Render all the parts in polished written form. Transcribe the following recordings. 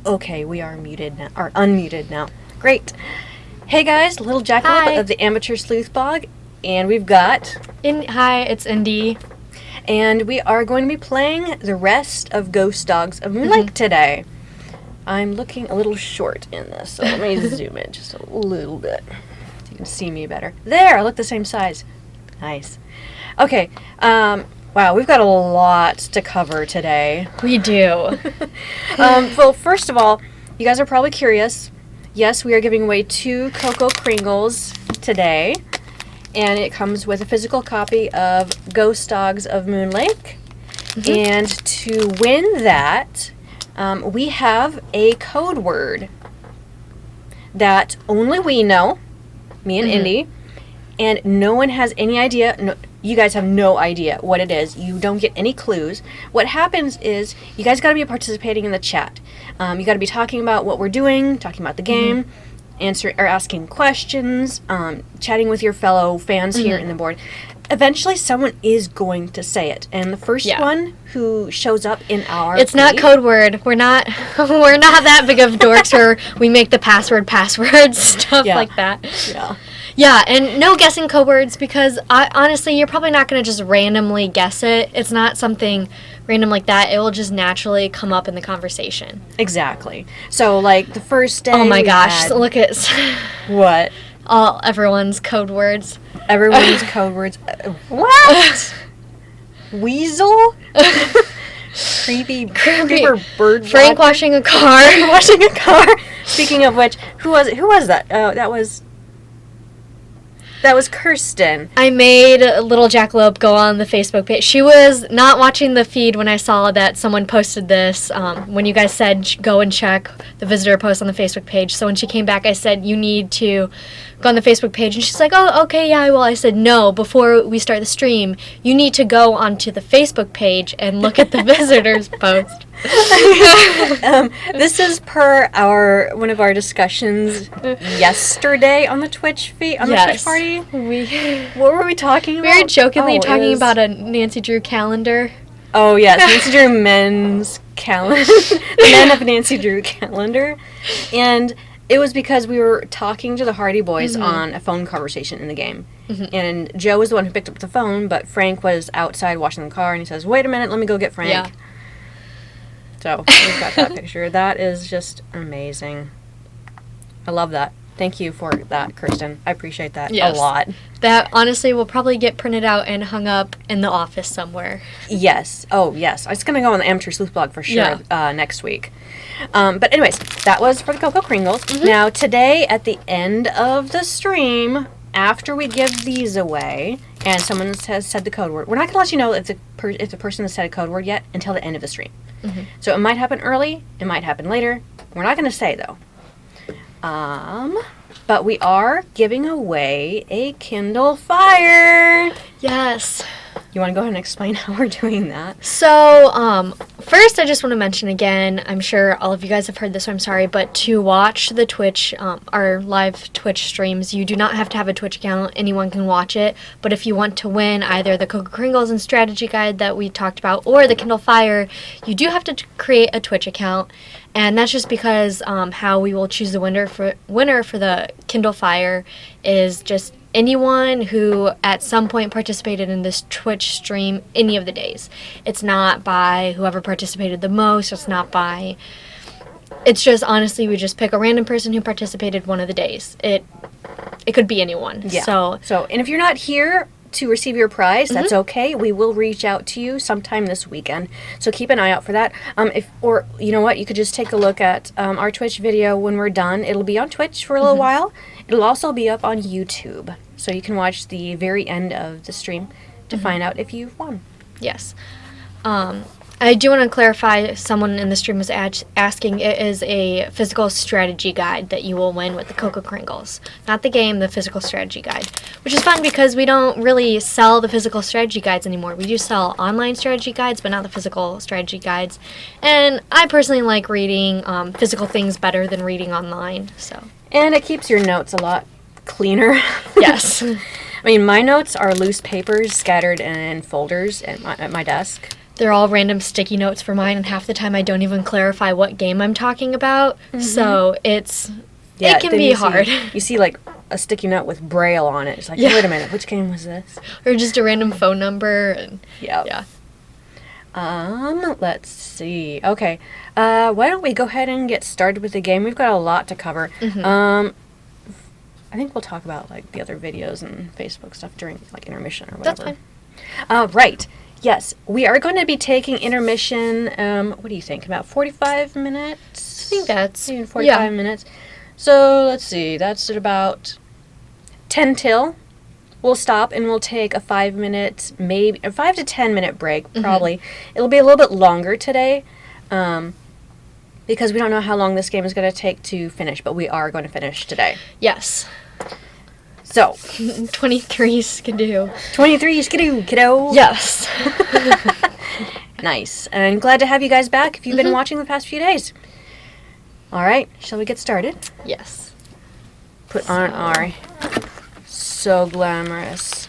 Okay, we are muted now, or unmuted now. Great. Hey guys, little Jackalope of the Amateur Sleuth Blog, and we've got... Hi, it's Indy. And we are going to be playing the rest of Ghost Dogs of Moon Lake today. I'm looking a little short in this, so let me zoom in just a little bit so you can see me better. There, I look the same size. Nice. Okay, wow, we've got a lot to cover today. We do. Well, first of all, you guys are probably curious. Yes, we are giving away 2 KoKo Kringles today, and it comes with a physical copy of Ghost Dogs of Moon Lake. And to win that, we have a code word that only we know, me and Indy, and no one has any idea. No, you guys have no idea what it is. You don't get any clues. What happens is you guys got to be participating in the chat. You got to be talking about what we're doing, talking about the game, asking questions, chatting with your fellow fans here in the board. Eventually, someone is going to say it, and the first one who shows up in our it's not code word. We're not that big of dorks where we make the password stuff like that. Yeah, and no guessing code words because honestly, you're probably not going to just randomly guess it. It's not something random like that. It will just naturally come up in the conversation. Exactly. So, like the first day. Oh my gosh! Look at what everyone's code words. Everyone's code words. What? Weasel? Creepy bird. Frank washing a car. Washing a car. Speaking of which, who was that? Oh, that was Kirsten. I made little Jackalope go on the Facebook page. She was not watching the feed when I saw that someone posted this, when you guys said go and check the visitor post on the Facebook page. So when she came back, I said, you need to go on the Facebook page. And she's like, oh, okay, yeah, I will. I said, no, before we start the stream, you need to go onto the Facebook page and look at the visitors post. This is per one of our discussions yesterday on the Twitch feed, on the Twitch party. What were we talking about? We were jokingly talking about a Nancy Drew calendar. Oh yes, Nancy Drew men's calendar, the Men of Nancy Drew calendar, and it was because we were talking to the Hardy Boys on a phone conversation in the game. And Joe was the one who picked up the phone, but Frank was outside washing the car, and he says, wait a minute, let me go get Frank. Yeah. So, we've got that picture. That is just amazing. I love that. Thank you for that, Kirsten. I appreciate that a lot. That, honestly, will probably get printed out and hung up in the office somewhere. Yes. Oh, yes. It's going to go on the Amateur Sleuth Blog for sure next week. But anyways, that was for the KoKo Kringles. Now, today, at the end of the stream, after we give these away, and someone has said the code word, we're not going to let you know if the person has said a code word yet until the end of the stream. So it might happen early, it might happen later. We're not going to say, though. But we are giving away a Kindle Fire. Yes. You want to go ahead and explain how we're doing that? So, first I just want to mention again, I'm sure all of you guys have heard this, so I'm sorry, but to watch the Twitch, our live Twitch streams, you do not have to have a Twitch account. Anyone can watch it. But if you want to win either the KoKo Kringles and Strategy Guide that we talked about or the Kindle Fire, you do have to create a Twitch account. And that's just because how we will choose the winner for the Kindle Fire is just anyone who at some point participated in this Twitch stream any of the days. It's not by whoever participated the most. It's just honestly we just pick a random person who participated one of the days. It could be anyone. Yeah. So and if you're not here to receive your prize, that's okay. We will reach out to you sometime this weekend. So keep an eye out for that. Or you know what, you could just take a look at our Twitch video when we're done. It'll be on Twitch for a little while. It'll also be up on YouTube. So you can watch the very end of the stream to find out if you've won. Yes. I do want to clarify, someone in the stream was asking, it is a physical strategy guide that you will win with the KoKo Kringles. Not the game, the physical strategy guide. Which is fun because we don't really sell the physical strategy guides anymore. We do sell online strategy guides, but not the physical strategy guides. And I personally like reading physical things better than reading online. And it keeps your notes a lot cleaner. Yes. I mean, my notes are loose papers scattered in folders at my desk. They're all random sticky notes for mine, and half the time I don't even clarify what game I'm talking about. So it can be hard. You see like a sticky note with Braille on it. It's like, wait a minute, which game was this? Or just a random phone number. And yeah. Let's see. Okay. Why don't we go ahead and get started with the game? We've got a lot to cover. I think we'll talk about like the other videos and Facebook stuff during like intermission or whatever. That's fine. Right. Yes, we are going to be taking intermission. What do you think? About 45 minutes? I think that's even 45 minutes. So let's see. That's at about 10 till. We'll stop and we'll take a 5 minute, maybe a 5 to 10 minute break. Probably. It'll be a little bit longer today, because we don't know how long this game is going to take to finish. But we are going to finish today. Yes. So 23 skidoo. 23 skidoo, kiddo. Yes. Nice. And glad to have you guys back if you've been watching the past few days. All right, shall we get started? Yes. Put on our so glamorous,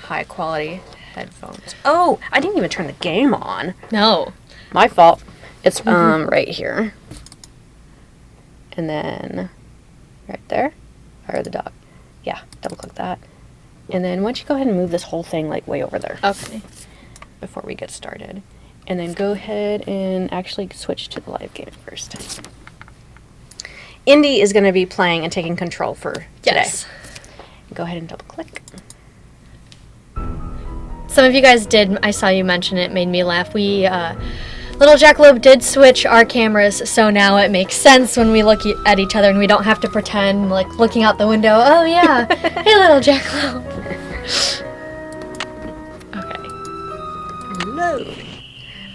high quality headphones. Oh, I didn't even turn the game on. No. My fault. It's right here. And then right there. Or the dog. Yeah, double click that. And then why don't you go ahead and move this whole thing like way over there. Okay. Before we get started. And then go ahead and actually switch to the live game first. Indy is going to be playing and taking control for today. Yes. Go ahead and double click. Some of you guys did, I saw you mention it, made me laugh. We, Little Jackalope did switch our cameras, so now it makes sense when we look at each other and we don't have to pretend, like, looking out the window, oh yeah, hey Little Jackalope. Okay. Load.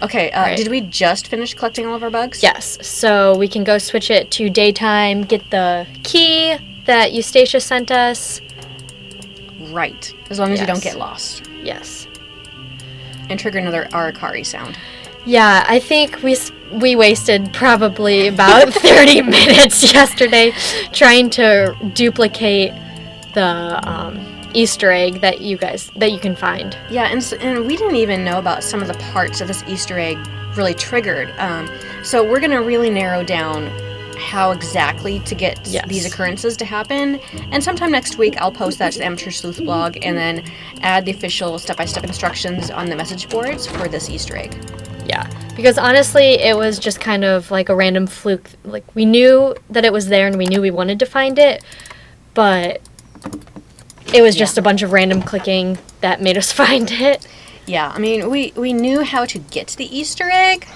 Okay, right. Did we just finish collecting all of our bugs? Yes, so we can go switch it to daytime, get the key that Eustacia sent us. Right, as long as you don't get lost. Yes. And trigger another Arakari sound. Yeah, I think we wasted probably about 30 minutes yesterday trying to duplicate the Easter egg that you can find. Yeah, and we didn't even know about some of the parts of this Easter egg really triggered. So we're going to really narrow down how exactly to get these occurrences to happen. And sometime next week, I'll post that to the Amateur Sleuth Blog and then add the official step-by-step instructions on the message boards for this Easter egg. Yeah, because honestly, it was just kind of like a random fluke. Like, we knew that it was there and we knew we wanted to find it, but it was just a bunch of random clicking that made us find it. Yeah, I mean, we knew how to get to the Easter egg,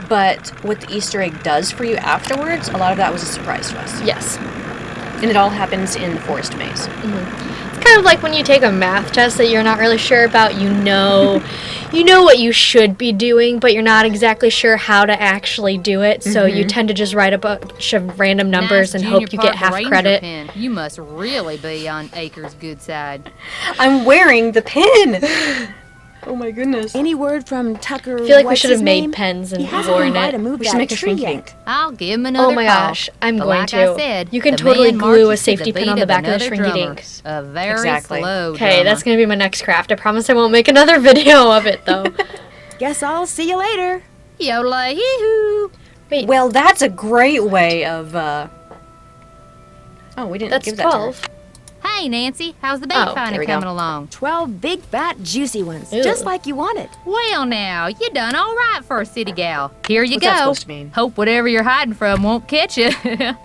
but what the Easter egg does for you afterwards, a lot of that was a surprise to us. Yes. And it all happens in the forest maze. It's kind of like when you take a math test that you're not really sure about. You know what you should be doing, but you're not exactly sure how to actually do it. So you tend to just write a bunch of random numbers and hope you get half credit. Pin. You must really be on Acre's good side. I'm wearing the pin. Oh my goodness. Any word from Tucker? I feel like we should have made pens and worn it. We should make a shrink ink. I'll give him another Oh my call. gosh, I'm But going like to. I said, You can the totally man glue a marches to safety the pin on beat the of back of the another shrinky drummer. dink. A very Exactly. slow Okay, drummer. that's going to be my next craft. I promise I won't make another video of it, though. Guess I'll see you later. Yola hee-hoo. Wait, Well, that's a great way of, Oh, we didn't that's give that 12. to her. Hey, Nancy, how's the bait Oh, there we finder go. coming along? 12 big, fat, juicy ones, Ew. just like you wanted. Well, now, you done all right for a city gal. Here you What's that go. supposed to mean? Hope whatever you're hiding from won't catch you.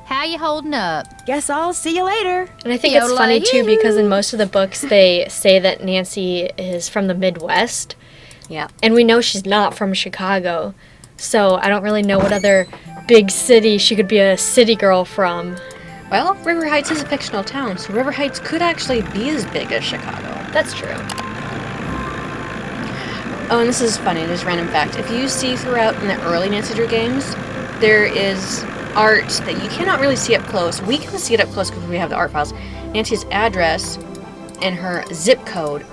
How you holding up? Guess I'll see you later. And I think it's funny, too, Yola-hoo. because in most of the books, they say that Nancy is from the Midwest. Yeah. And we know she's not from Chicago. So I don't really know what other big city she could be a city girl from. Well, River Heights is a fictional town, so River Heights could actually be as big as Chicago. That's true. Oh, and this is funny, just random fact. If you see throughout in the early Nancy Drew games, there is art that you cannot really see up close. We can see it up close because we have the art files. Nancy's address and her zip code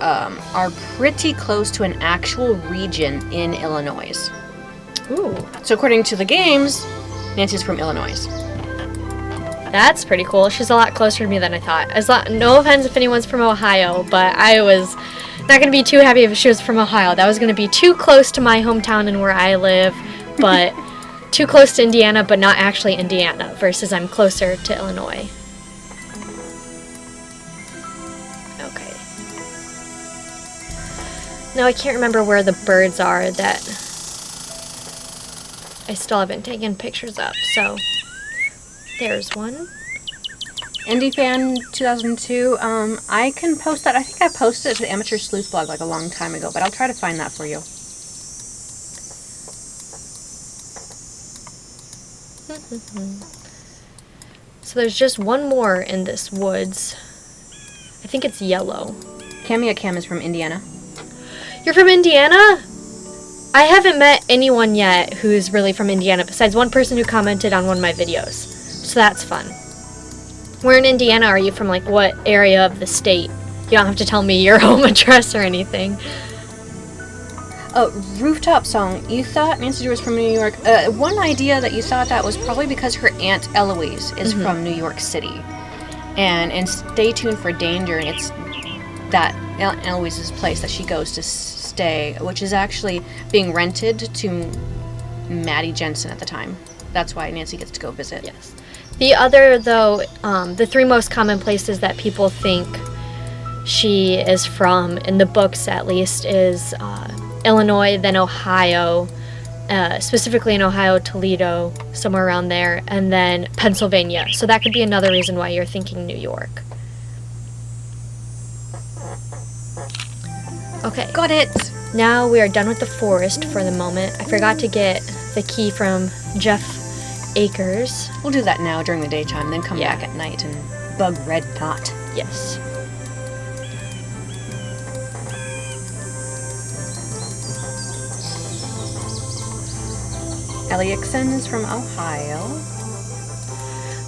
are pretty close to an actual region in Illinois. Ooh. So according to the games, Nancy's from Illinois. That's pretty cool. She's a lot closer to me than I thought. No offense if anyone's from Ohio, but I was Not gonna be too happy if she was from Ohio. That was gonna be too close to my hometown and where I live, but too close to Indiana, but not actually Indiana, versus I'm closer to Illinois. Okay. Now I can't remember where the birds are that I still haven't taken pictures of, so there's one. Indy Fan 2002. I can post that. I think I posted it to the Amateur Sleuth Blog like a long time ago, but I'll try to find that for you. So there's just one more in this woods. I think it's yellow. Camia Cam is from Indiana. You're from Indiana? I haven't met anyone yet who's really from Indiana besides one person who commented on one of my videos. So that's fun. Where in Indiana are you from? Like, what area of the state? You don't have to tell me your home address or anything. Oh, Rooftop Song. You thought Nancy Drew was from New York. One idea that you thought that was probably because her Aunt Eloise is from New York City. And Stay Tuned for Danger, and it's that Aunt Eloise's place that she goes to stay, which is actually being rented to Maddie Jensen at the time. That's why Nancy gets to go visit. Yes. The other, though, the three most common places that people think she is from, in the books at least, is Illinois, then Ohio, specifically in Ohio, Toledo, somewhere around there, and then Pennsylvania. So that could be another reason why you're thinking New York. Okay. Got it! Now we are done with the forest for the moment. I forgot to get the key from Jeff Acres. We'll do that now during the daytime, then come Yeah. back at night and bug Red Knot. Yes. Eliaxon is from Ohio.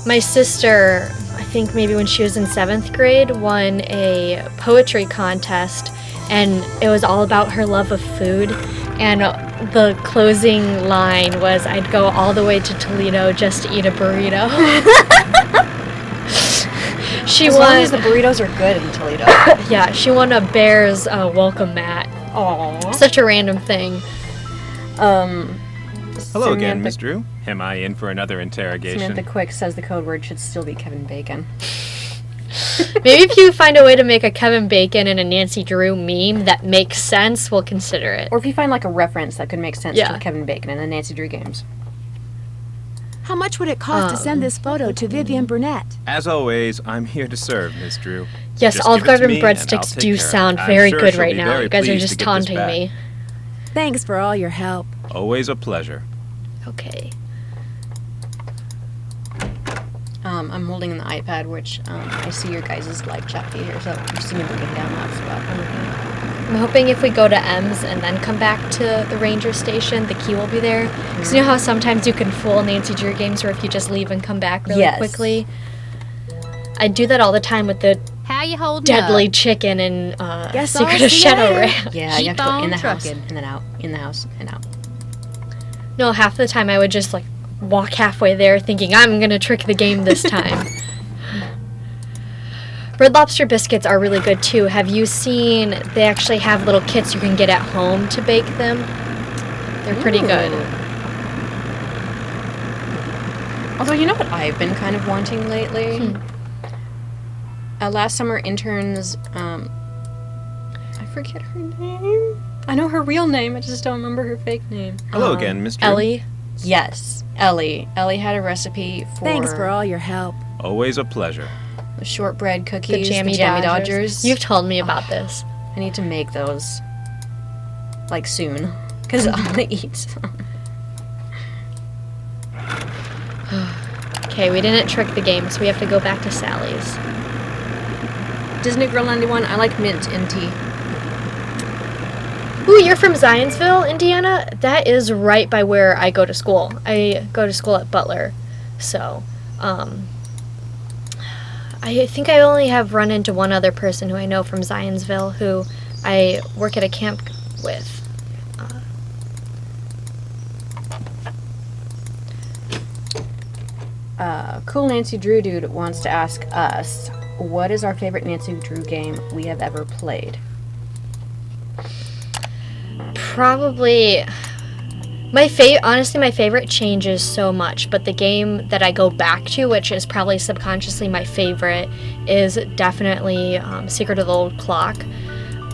My sister, I think maybe when she was in 7th grade, won a poetry contest, and it was all about her love of food. And the closing line was, "I'd go all the way to Toledo just to eat a burrito." She As won. long as the burritos are good in Toledo. Yeah, she won a Bears welcome mat. Aww. Such a random thing. Hello again, Miss Drew. Am I in for another interrogation? Samantha Quick says the code word should still be Kevin Bacon. Maybe if you find a way to make a Kevin Bacon and a Nancy Drew meme that makes sense, we'll consider it. Or if you find like a reference that could make sense Yeah. to Kevin Bacon and the Nancy Drew games. How much would it cost to send this photo to Vivian Burnett? As always, I'm here to serve, Miss Drew. Yes, Just Olive give it to Garden me and I'll breadsticks take do care of sound it. I'm very sure good she'll right be now. very You guys are pleased just to get this taunting back. me. Thanks for all your help. Always a pleasure. Okay. I'm holding the iPad, which I see your guys' live chat feed here, so I'm just going to bring it down that spot. I'm hoping if we go to M's and then come back to the ranger station, the key will be there. Because you know how sometimes you can fool Nancy Drew games where if you just leave and come back really Yes. quickly? I do that all the time with the How you holding deadly up? chicken and Guess Secret I'll of see you Shadow later. Ram. Yeah, you have Keep to go in on the house trusting. and then out. In the house and out. No, half the time I would just like walk halfway there thinking I'm gonna trick the game this time. Red Lobster biscuits are really good too. Have you seen they actually have little kits you can get at home to bake them? They're pretty good. Ooh. Although, you know what I've been kind of wanting lately? Last summer, interns, I forget her name. I know her real name, I just don't remember her fake name. Hello again, Miss Drew. Ellie. Yes, Ellie. Ellie had a recipe for Thanks for all your help. Always a pleasure. the shortbread The cookies, jammy, Dodgers. You've told me about this. I need to make those, like, soon, because I want to eat some. Okay, we didn't trick the game, so we have to go back to Sally's. Disney Girl 91, I like mint and tea. Ooh, you're from Zionsville, Indiana? That is right by where I go to school. I go to school at Butler. So, I think I only have run into one other person who I know from Zionsville who I work at a camp with. Cool Nancy Drew Dude wants to ask us, what is our favorite Nancy Drew game we have ever played? Probably honestly my favorite changes so much, but the game that I go back to, which is probably subconsciously my favorite, is definitely Secret of the Old Clock.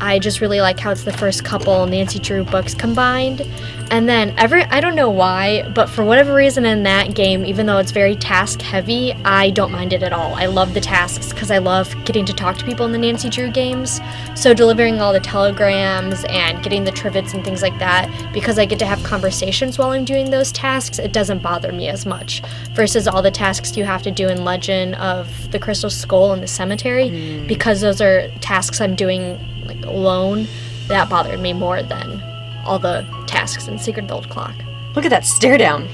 I just really like how it's the first couple Nancy Drew books combined. And then I don't know why, but for whatever reason in that game, even though it's very task heavy, I don't mind it at all. I love the tasks because I love getting to talk to people in the Nancy Drew games. So delivering all the telegrams and getting the trivets and things like that, because I get to have conversations while I'm doing those tasks, it doesn't bother me as much. Versus all the tasks you have to do in Legend of the Crystal Skull in the Cemetery, because those are tasks I'm doing like alone, that bothered me more than all the tasks in Secret of the Old Clock. Look at that stare down.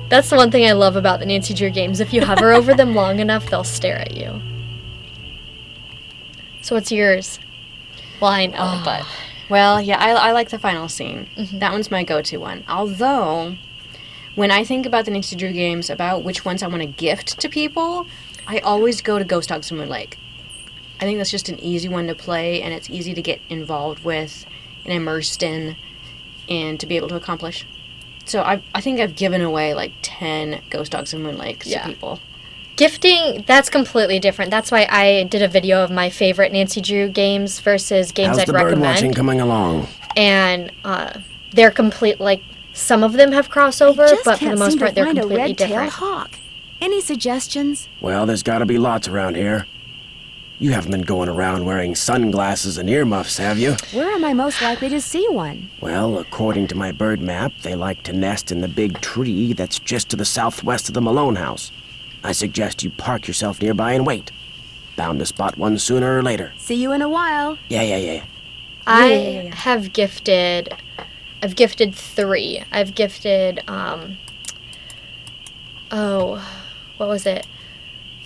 That's the one thing I love about the Nancy Drew games. If you hover over them long enough, they'll stare at you. So what's yours? Well, I know, but... Well, yeah, I like the final scene. That one's my go-to one. Although, when I think about the Nancy Drew games, about which ones I want to gift to people, I always go to Ghost Dogs and Moon Lake. I think that's just an easy one to play, and it's easy to get involved with and immersed in and to be able to accomplish. So I think I've given away like 10 Ghost Dogs and Moon Lakes to people. Gifting, that's completely different. That's why I did a video of my favorite Nancy Drew games versus games I'd recommend. How's the bird watching coming along? And they're complete, like, some of them have crossover, but for the most part they're completely different. Hawk. Any suggestions? Well, there's gotta be lots around here. You haven't been going around wearing sunglasses and earmuffs, have you? Where am I most likely to see one? Well, according to my bird map, they like to nest in the big tree that's just to the southwest of the Malone house. I suggest you park yourself nearby and wait. Bound to spot one sooner or later. See you in a while. Yeah. I've gifted 3. I've gifted, what was it?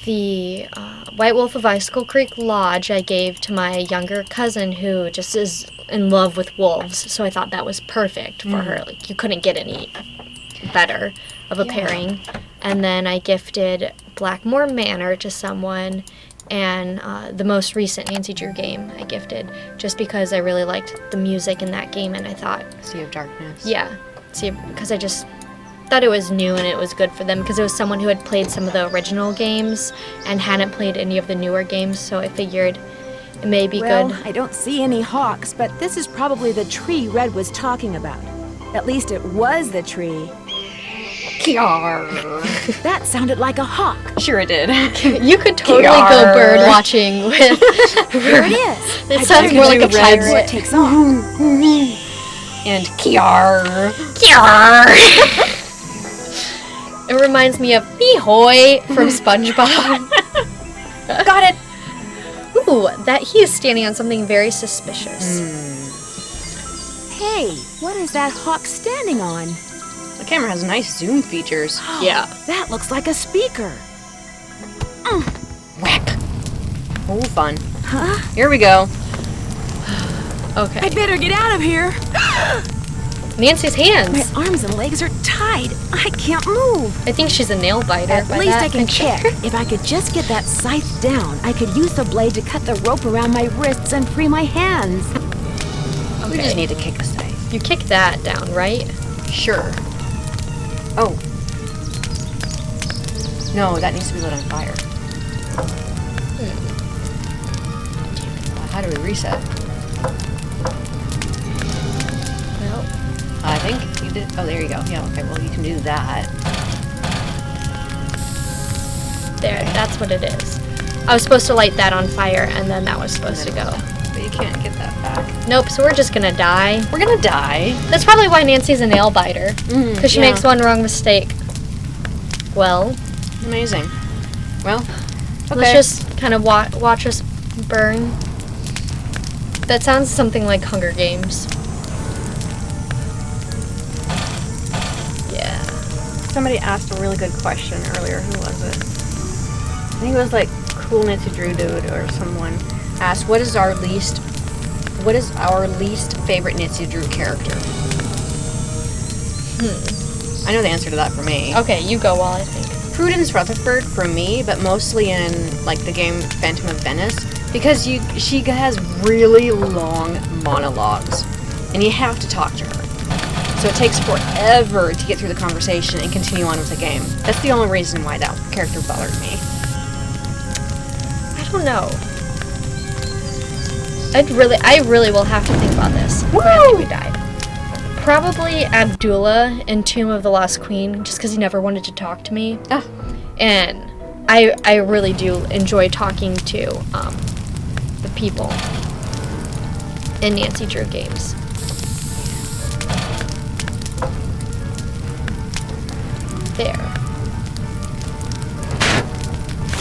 The White Wolf of Icicle Creek Lodge I gave to my younger cousin who just is in love with wolves, so I thought that was perfect for her. Like, you couldn't get any better of a pairing. And then I gifted Blackmore Manor to someone, and the most recent Nancy Drew game I gifted, just because I really liked the music in that game, and I thought... Sea of Darkness. Yeah, because I just thought it was new and it was good for them, because it was someone who had played some of the original games and hadn't played any of the newer games, so I figured it may be good. I don't see any hawks, but this is probably the tree Red was talking about. At least it was the tree. KeR. That sounded like a hawk. Sure it did. You could totally go bird watching with... Here it is. It sounds more like a pirate. It takes on. And KeR. It reminds me of Hee-Hoy from SpongeBob. Got it. Ooh, that he is standing on something very suspicious. Hey, what is that hawk standing on? The camera has nice zoom features. Yeah. That looks like a speaker. Whack. Oh, fun. Huh? Here we go. Okay. I better get out of here. Nancy's hands. My arms and legs are tied. I can't move. I think she's a nail biter. At by least that I can picture. kick. If I could just get that scythe down, I could use the blade to cut the rope around my wrists and free my hands. We just need to kick the scythe. You kick that down, right? Sure. Oh. No, that needs to be lit on fire. How do we reset? Well, I think you did. Oh, there you go. Yeah, okay, well, you can do that. there. That's what it is. I was supposed to light that on fire, and then that was supposed to go. But you can't get that back. Nope, so we're just gonna die. We're gonna die. That's probably why Nancy's a nail biter. Because she makes one wrong mistake. Well. Amazing. Well, okay. Let's just kind of watch us burn. That sounds something like Hunger Games. Yeah. Somebody asked a really good question earlier. Who was it? I think it was like Cool Nancy Drew Dude or someone asked, what is our least favorite Nancy Drew character? I know the answer to that for me. Okay, you go while I think. Prudence Rutherford for me, but mostly in like the game Phantom of Venice, because she has really long monologues, and you have to talk to her. So it takes forever to get through the conversation and continue on with the game. That's the only reason why that character bothered me. I don't know. I really will have to think about this. If I think we died. Probably Abdullah in Tomb of the Lost Queen, just because he never wanted to talk to me. Ah. And I really do enjoy talking to the people in Nancy Drew games. There.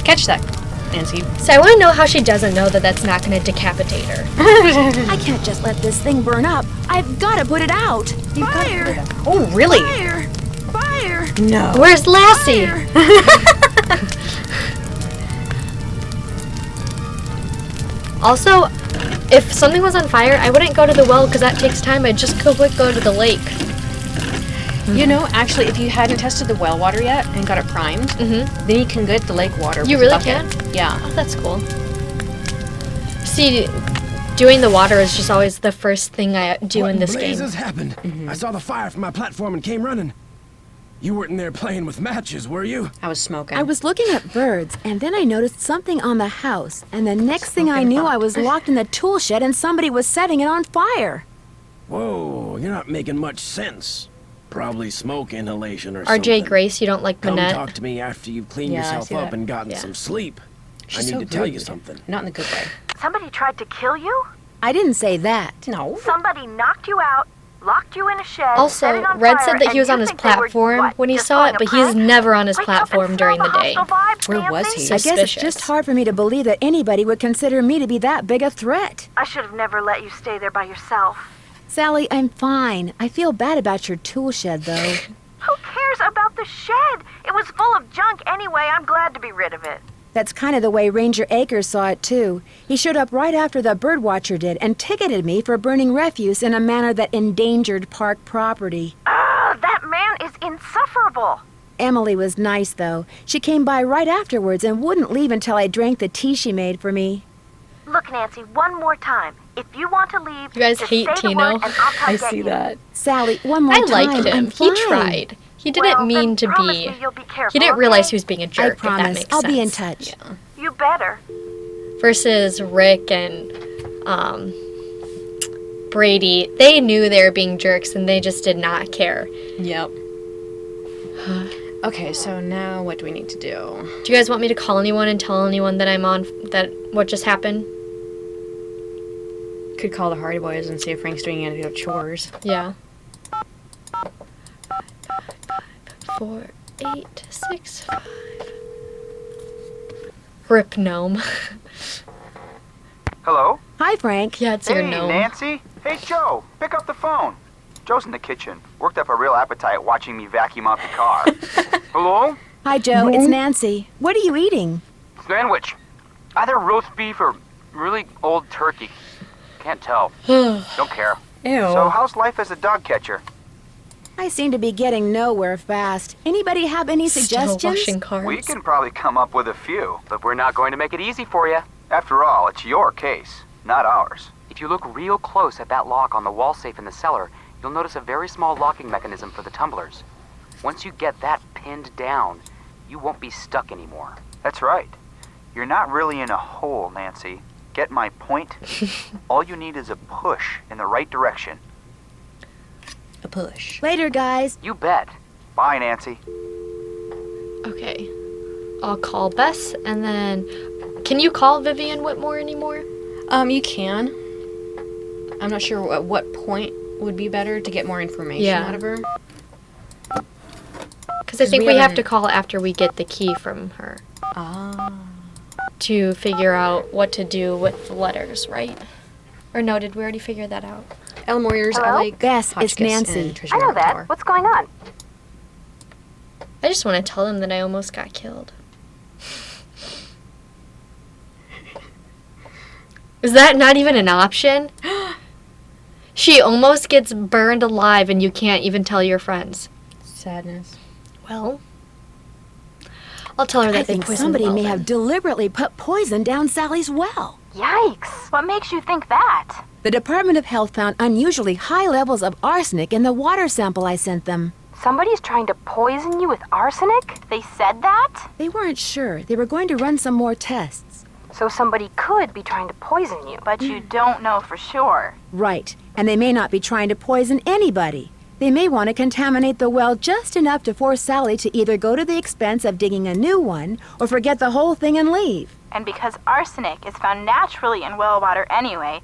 Catch that, Nancy. So I want to know how she doesn't know that that's not going to decapitate her. I can't just let this thing burn up. I've got to put it out. Fire! Oh, really? Fire! Fire! No. Where's Lassie? Also, if something was on fire, I wouldn't go to the well because that takes time. I'd just go to the lake. You know, actually, if you hadn't tested the well water yet and got it primed, then you can get the lake water. You with a really bucket. can? Yeah. Oh, that's cool. See, doing the water is just always the first thing I do in this game. What blazes happened? I saw the fire from my platform and came running. You weren't in there playing with matches, were you? I was smoking. I was looking at birds, and then I noticed something on the house, and the next thing I knew, I was locked in the tool shed and somebody was setting it on fire. Whoa, you're not making much sense. Probably smoke inhalation or something. RJ Grace, you don't like Come Manette? talk to me after you've cleaned Yeah, I yourself see up that. and gotten Yeah. some sleep. She's I so need to tell you rude. something. Not in the good way. Somebody tried to kill you? I didn't say that. No. Somebody knocked you out, locked you in a shed, set Also, it on Red fire, said that he and was you on his think they were, platform what, when he just saw it, pulling but a he's prank? never on his Wake up and platform smell during the the day. hostile vibes, Where was Nancy. he? I guess it's Suspicious. just hard for me to believe that anybody would consider me to be that big a threat. I should have never let you stay there by yourself. Sally, I'm fine. I feel bad about your tool shed, though. Who cares about the shed? It was full of junk anyway. I'm glad to be rid of it. That's kind of the way Ranger Akers saw it, too. He showed up right after the birdwatcher did and ticketed me for burning refuse in a manner that endangered park property. Ugh, that man is insufferable. Emily was nice, though. She came by right afterwards and wouldn't leave until I drank the tea she made for me. Look, Nancy, one more time. If you want to leave, You guys just hate say the Tino? word and I'll come I get see you. that. Sally, one more I time. liked him. I'm He fine. tried. He didn't Well, mean then to promise be. me you'll be careful, He didn't realize okay? he was being a I jerk. If that promise. makes I'll sense. be in touch. You better. Versus Rick and Brady, they knew they were being jerks and they just did not care. Yep. Okay, so now what do we need to do? Do you guys want me to call anyone and tell anyone that I'm on that what just happened? Could call the Hardy Boys and see if Frank's doing any of the chores. Yeah. 4, 8, 6, 5. Rip gnome. Hello? Hi, Frank. Yeah, it's your Hey, gnome. Nancy. Hey, Joe. Pick up the phone. Joe's in the kitchen. Worked up a real appetite watching me vacuum out the car. Hello? Hi, Joe. It's Nancy. What are you eating? Sandwich. Either roast beef or really old turkey. Can't tell. Don't care. Ew. So how's life as a dog catcher? I seem to be getting nowhere fast. Anybody have any Still suggestions? washing cars. We can probably come up with a few, but we're not going to make it easy for you. After all, it's your case, not ours. If you look real close at that lock on the wall safe in the cellar, you'll notice a very small locking mechanism for the tumblers. Once you get that pinned down, you won't be stuck anymore. That's right. You're not really in a hole, Nancy. Get my point? All you need is a push in the right direction. A push. Later, guys. You bet. Bye, Nancy. Okay. I'll call Bess and then can you call Vivian Whitmore anymore? You can. I'm not sure at what point would be better to get more information Yeah. out of her. Because I think we we have haven't- to call after we get the key from her Ah. to figure out what to do with the letters, right? Or no, did we already figure that out? Ellen Warriors, I Hello? like Bess, it's Hotchkiss Nancy. and Tricia I know that. Murtaugh. What's going on? I just want to tell them that I almost got killed. Is that not even an option? She almost gets burned alive and you can't even tell your friends. Sadness. Well, I'll tell her that I they think poisoned somebody the may well have then. deliberately put poison down Sally's well. Yikes. What makes you think that? The Department of Health found unusually high levels of arsenic in the water sample I sent them. Somebody's trying to poison you with arsenic? They said that? They weren't sure. They were going to run some more tests. So somebody could be trying to poison you. But you don't know for sure. Right. And they may not be trying to poison anybody. They may want to contaminate the well just enough to force Sally to either go to the expense of digging a new one or forget the whole thing and leave. And because arsenic is found naturally in well water anyway,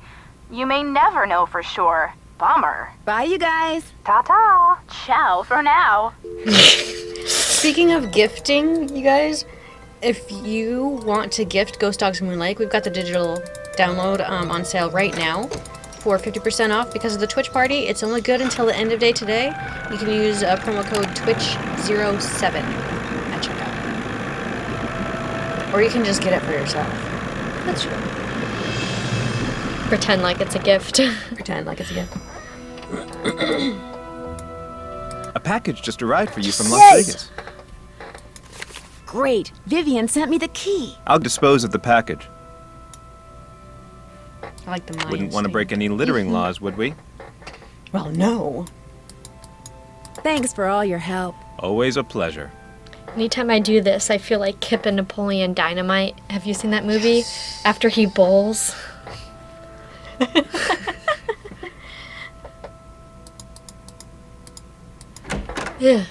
you may never know for sure. Bummer. Bye, you guys. Ta-ta. Ciao for now. Speaking of gifting, you guys, if you want to gift Ghost Dogs Moon Lake, we've got the digital download on sale right now for 50% off because of the Twitch party. It's only good until the end of day today. You can use promo code TWITCH07 at checkout. Or you can just get it for yourself. That's true. Pretend like it's a gift. Pretend like it's a gift. A package just arrived for you from Las Yay! Vegas. Great. Vivian sent me the key. I'll dispose of the package. I like the mind Wouldn't want to thing. break any littering laws, would we? Well, no. Thanks for all your help. Always a pleasure. Anytime I do this, I feel like Kip and Napoleon Dynamite. Have you seen that movie? After he bowls. Yeah.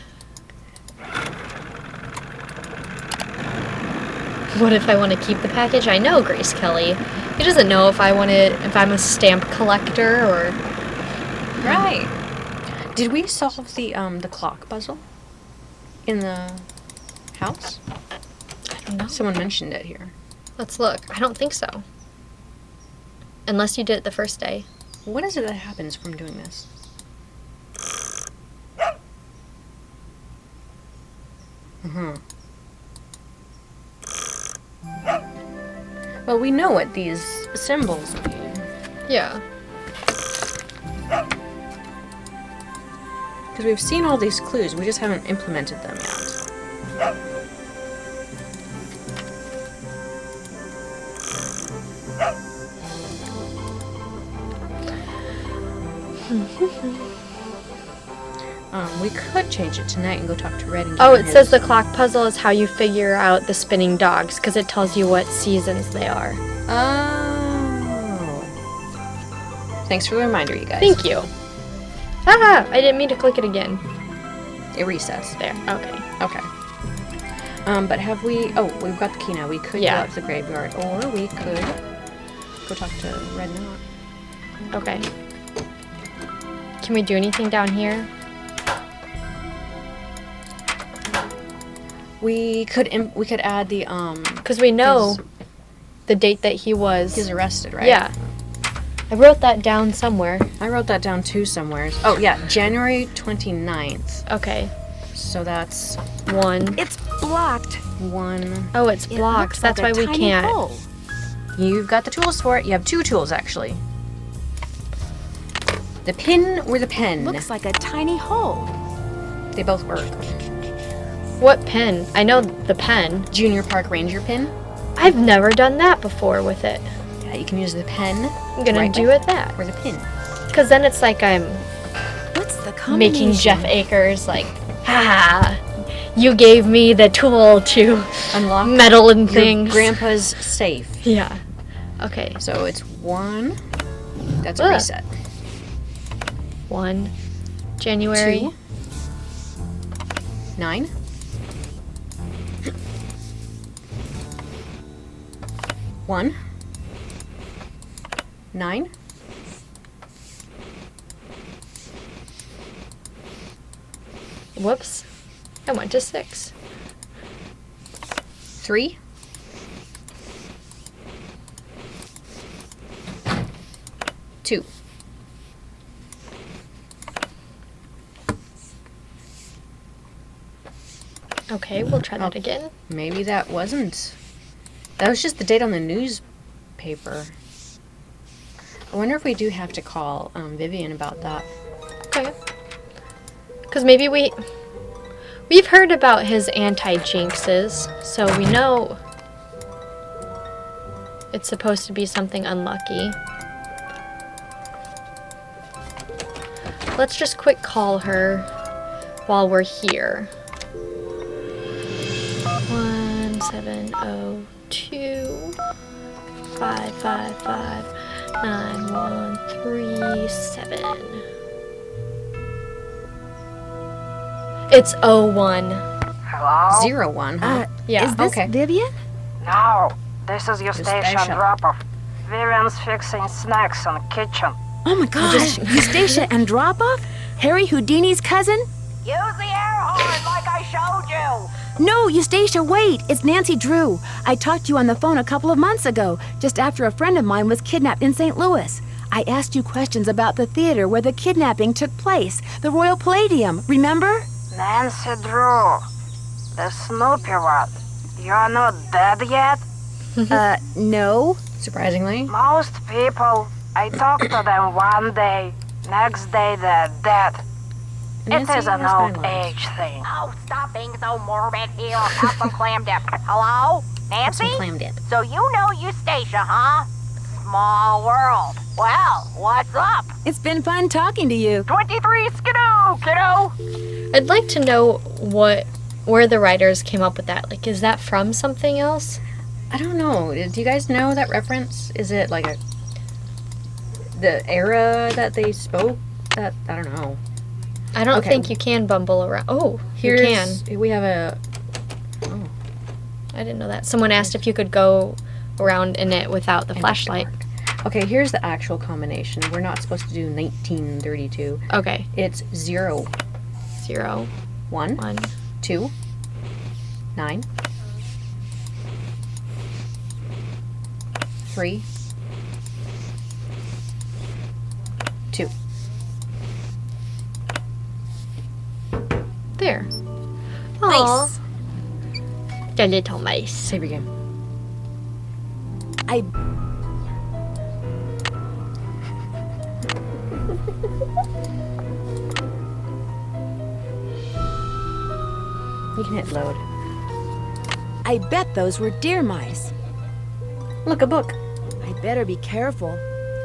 What if I want to keep the package? I know Grace Kelly. He doesn't know if I'm a stamp collector or. Right. Did we solve the clock puzzle in the house? I don't know. Someone mentioned it here. Let's look. I don't think so. Unless you did it the first day. What is it that happens from doing this? Well, we know what these symbols mean. Yeah. Because we've seen all these clues, we just haven't implemented them yet. We could change it tonight and go talk to Red and get Oh, him it says his- the clock puzzle is how you figure out the spinning dogs, because it tells you what seasons they are. Oh. Thanks for the reminder, you guys. Thank you. Ah! I didn't mean to click it again. It resets. There. Okay. Okay. But have we... Oh, we've got the key now. We could Yeah. go out to the graveyard, or we could go talk to Red Knot. Okay. Can we do anything down here? We could add the Because we know the date that he was. he's arrested, right? Yeah. I wrote that down somewhere. I wrote that down too somewhere. Oh yeah, January 29th. Okay. So that's 1. It's blocked. 1. Oh, it's It blocked. looks That's like why a we tiny can't. hole. You've got the tools for it. You have 2 tools actually. The pin or the pen. Looks like a tiny hole. They both work. What pen? I know the pen. Junior Park Ranger pin. I've never done that before with it. Yeah, you can use the pen. I'm gonna do it that. Or the pin. Because then it's like I'm What's the combination? making Jeff Akers like, ha! You gave me the tool to Unlock meddle in your things. grandpa's safe. Yeah. Okay. So it's 1. That's a Ugh. reset. 1 January. 2. 9. 1. 9. Whoops. I went to 6. 3. 2. Okay, we'll try that again. Maybe that wasn't. That was just the date on the newspaper. I wonder if we do have to call Vivian about that. Okay. Because maybe we've heard about his anti-jinxes, so we know it's supposed to be something unlucky. let's just quick call her while we're here. 1702 555 9137. It's 01. Hello? 01, huh? Yeah. Is this okay. Vivian? No, this is your station Eustacia. drop-off. Vivian's fixing snacks in the kitchen. Oh my gosh, Eustacia and Drop-Off? Harry Houdini's cousin? Use the air horn like I showed you! No, Eustacia, wait! It's Nancy Drew. I talked to you on the phone a couple of months ago, just after a friend of mine was kidnapped in St. Louis. I asked you questions about the theater where the kidnapping took place, the Royal Palladium, remember? Nancy Drew, the Snoopy one. You're not dead yet? No. Surprisingly. Most people, I talk to them one day, next day they're dead. Nancy It is an has old 9 lives. age thing. Oh, stop being so morbid here. Have some clam dip. Hello? Nancy? Some clam dip. So you know Eustacia, huh? Small world. Well, what's up? It's been fun talking to you. 23 skidoo, kiddo. I'd like to know where the writers came up with that. Like, is that from something else? I don't know. Do you guys know that reference? Is it like the era that they spoke? That I don't know. I don't Okay. think you can bumble around. Oh, you can. We have a. Oh, I didn't know that. Someone asked if you could go around in it without the in the flashlight. dark. Okay, here's the actual combination. We're not supposed to do 1932. Okay. It's 0, 0, 1, 1. 2, 9, 3, 2. There. Aw. The little mice. Save your game. I... You can hit load. I bet those were deer mice. Look, a book. I better be careful.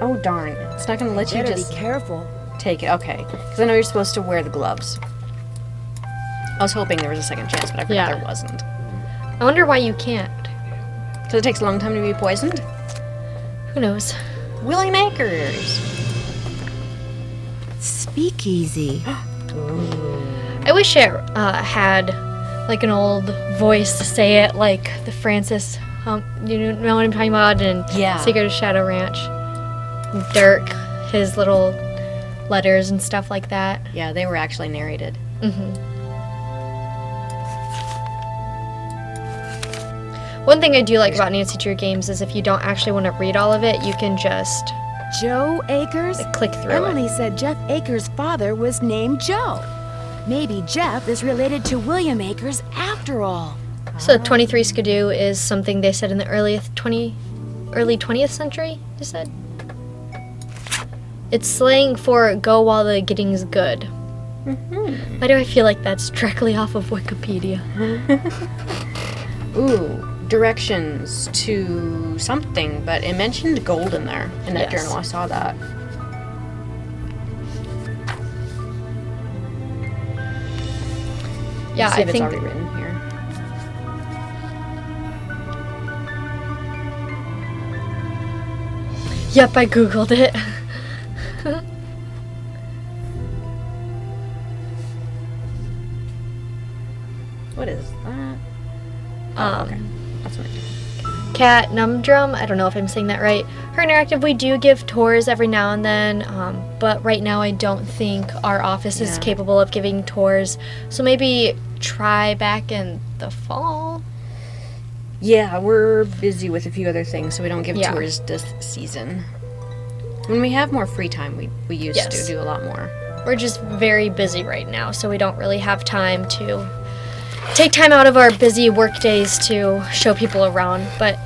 Oh, darn. It's not going to let you Better just be careful. take it. Okay. Because I know you're supposed to wear the gloves. I was hoping there was a second chance, but I forgot Yeah. there wasn't. I wonder why you can't. Because it takes a long time to be poisoned? Who knows? Willie Makers. Speakeasy. I wish it had like an old voice to say it, like the Francis, you know what I'm talking about, and Yeah. Secret of Shadow Ranch. Dirk, his little letters and stuff like that. Yeah, they were actually narrated. One thing I do like about Nancy Drew games is if you don't actually want to read all of it, you can just Joe Akers? click through Emily it. said Jeff Akers' father was named Joe. Maybe Jeff is related to William Akers after all. So 23 Skidoo is something they said in the early 20th century, you said? It's slang for go while the getting's good. Why do I feel like that's directly off of Wikipedia? Ooh, directions to something, but it mentioned gold in there in that Yes. journal. I saw that. Yeah, See I if think it's already written here. Yep, I googled it. What is that? Oh, okay. That's what Cat Numdrum, I don't know if I'm saying that right. Her Interactive, we do give tours every now and then, but right now I don't think our office is Yeah. capable of giving tours. So maybe try back in the fall. Yeah, we're busy with a few other things, so we don't give Yeah. tours this season. When we have more free time, we used Yes. to do a lot more. We're just very busy right now, so we don't really have time to take time out of our busy work days to show people around, but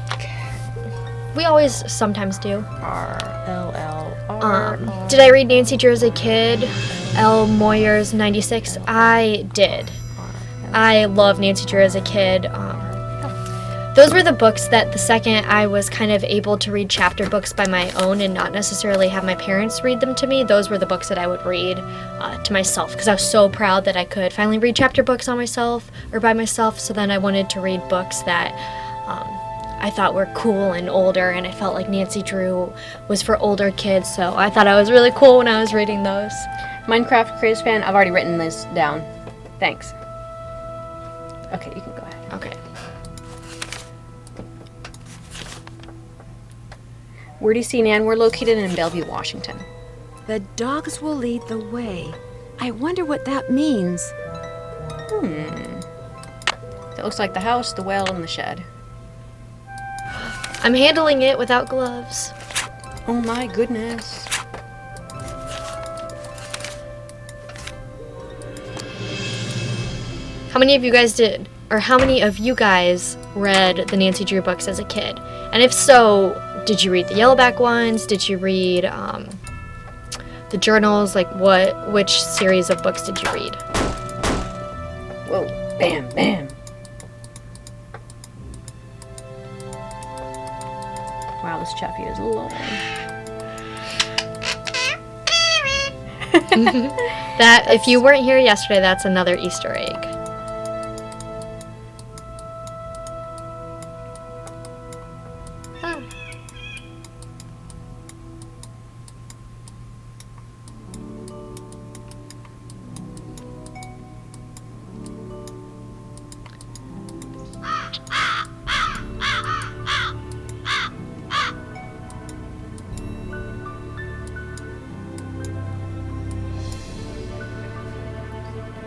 we always sometimes do. R-L-L-R. Did I read Nancy Drew as a kid? L. Moyer's 96? I did. I loved Nancy Drew as a kid. Those were the books that the second I was kind of able to read chapter books by my own and not necessarily have my parents read them to me, those were the books that I would read to myself, because I was so proud that I could finally read chapter books on myself or by myself. So then I wanted to read books that I thought were cool and older, and I felt like Nancy Drew was for older kids, so I thought I was really cool when I was reading those. Minecraft Craze Fan, I've already written this down. Thanks. Okay, you can go ahead. Okay. Where do you see Nan? We're located in Bellevue, Washington. The dogs will lead the way. I wonder what that means. It looks like the house, the well, and the shed. I'm handling it without gloves. Oh my goodness. How many of you guys read the Nancy Drew books as a kid? And if so, did you read the Yellowback ones? Did you read the journals? Like which series of books did you read? Whoa, bam, bam. Wow, this chaffee is long. That, if you weren't here yesterday, that's another Easter egg.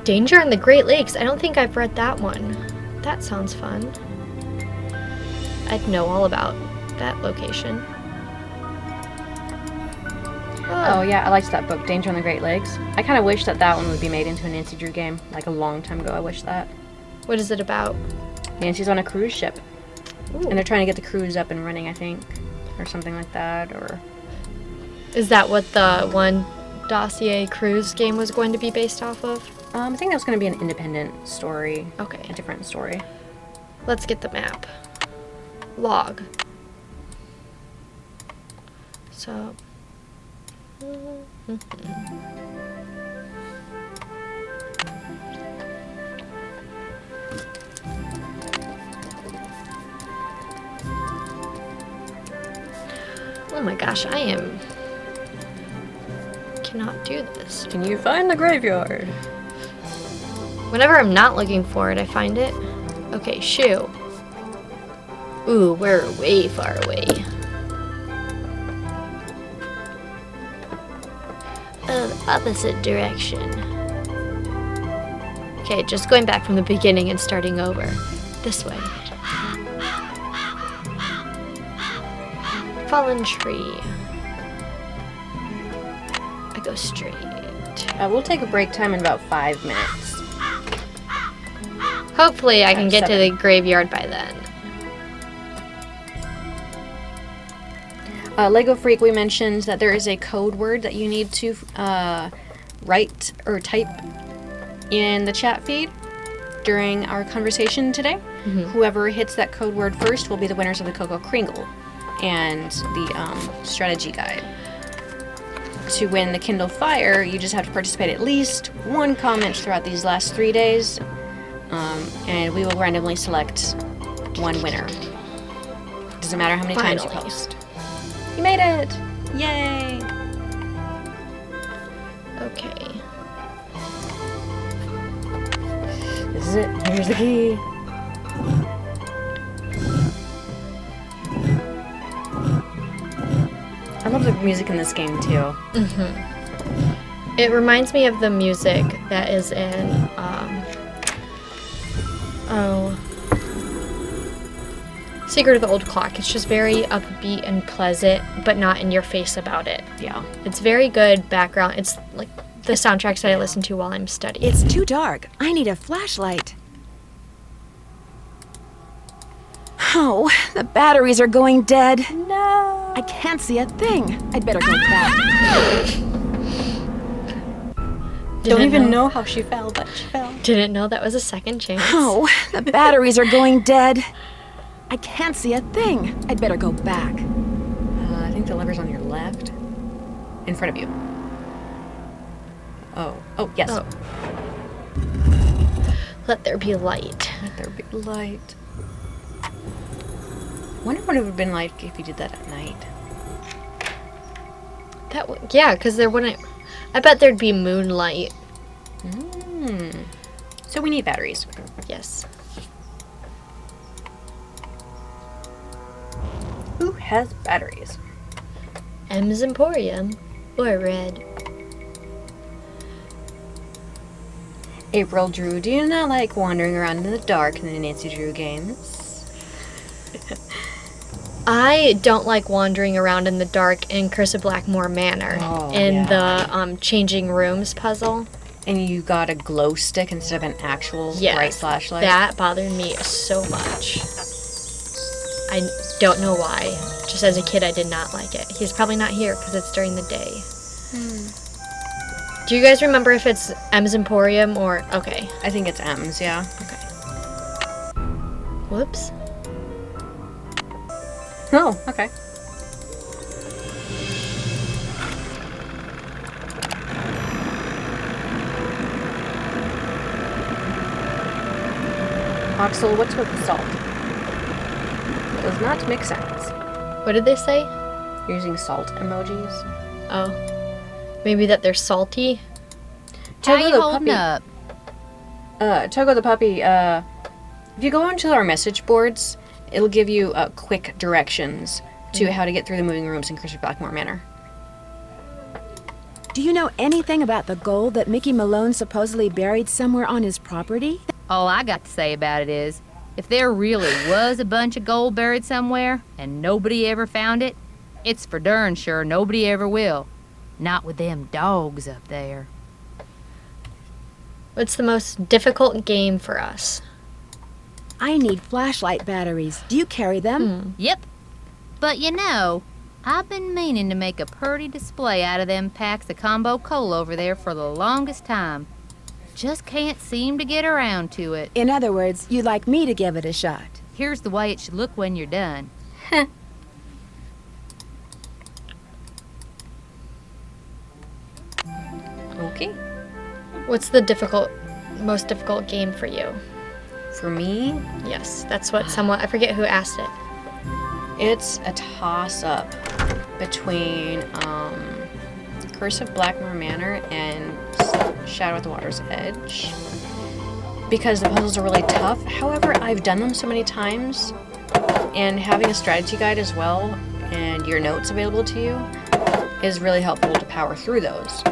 Danger in the Great Lakes. I don't think I've read that one. That sounds fun. I'd know all about that location. Oh yeah, I liked that book, Danger on the Great Lakes. I kind of wish that one would be made into a Nancy Drew game, like a long time ago. I wish that. What is it about? Nancy's on a cruise ship. Ooh. And they're trying to get the cruise up and running, I think. Or something like that, or... Is that what the one Dossier cruise game was going to be based off of? I think that was going to be an independent story. Okay. A different story. Let's get the map. Log. So... Oh my gosh, cannot do this. Can you find the graveyard? Whenever I'm not looking for it, I find it. Okay, shoe. Ooh, we're way far away. Opposite direction. Okay, just going back from the beginning and starting over. This way. Fallen tree. I go straight. We'll take a break time in about 5 minutes. Hopefully I can get to the graveyard by then. Lego Freak, we mentioned that there is a code word that you need to write or type in the chat feed during our conversation today. Mm-hmm. Whoever hits that code word first will be the winners of the KoKo Kringle and the strategy guide. To win the Kindle Fire, you just have to participate at least one comment throughout these last 3 days, and we will randomly select one winner. Doesn't matter how many times you post. You made it! Yay! Okay. This is it. Here's the key. I love the music in this game too. Mm-hmm. It reminds me of the music that is in Secret of the Old Clock. It's just very upbeat and pleasant, but not in your face about it. Yeah. It's very good background. It's like the soundtracks that I listen to while I'm studying. It's too dark. I need a flashlight. Oh, the batteries are going dead. No. I can't see a thing. I'd better go back. Don't even know how she fell, but she fell. Didn't know that was a second chance. Oh, the batteries are going dead. I can't see a thing. I'd better go back. I think the lever's on your left. In front of you. Oh, yes. Oh. Let there be light. Let there be light. Wonder what it would have been like if you did that at night. Yeah, because there wouldn't... I bet there'd be moonlight. So we need batteries. Yes. Who has batteries? M's Emporium. Or Red. April Drew, do you not like wandering around in the dark in the Nancy Drew games? I don't like wandering around in the dark in Curse of Blackmore Manor the changing rooms puzzle. And you got a glow stick instead of an actual bright flashlight? That bothered me so much. I don't know why. Just as a kid, I did not like it. He's probably not here because it's during the day. Do you guys remember if it's M's Emporium or... Okay. I think it's M's, yeah. Okay. Whoops. Oh, okay. Oxel, what's with the salt? It does not make sense. What did they say? You're using salt emojis. Oh. Maybe that they're salty? How Togo you the holding puppy. up? Togo the puppy, if you go into our message boards, it'll give you quick directions to how to get through the moving rooms in Curse of Blackmore Manor. Do you know anything about the gold that Mickey Malone supposedly buried somewhere on his property? All I got to say about it is, if there really was a bunch of gold buried somewhere and nobody ever found it, it's for darn sure nobody ever will. Not with them dogs up there. What's the most difficult game for us? I need flashlight batteries. Do you carry them? Yep. But you know, I've been meaning to make a purty display out of them packs of combo coal over there for the longest time. Just can't seem to get around to it. In other words, you'd like me to give it a shot. Here's the way it should look when you're done. Okay. What's the most difficult game for you? For me, Yes, that's what someone... I forget who asked it. it's a toss-up between Curse of Blackmore Manor and Shadow at the Water's Edge. Because the puzzles are really tough. However, I've done them so many times, and having a strategy guide as well, and your notes available to you, is really helpful to power through those.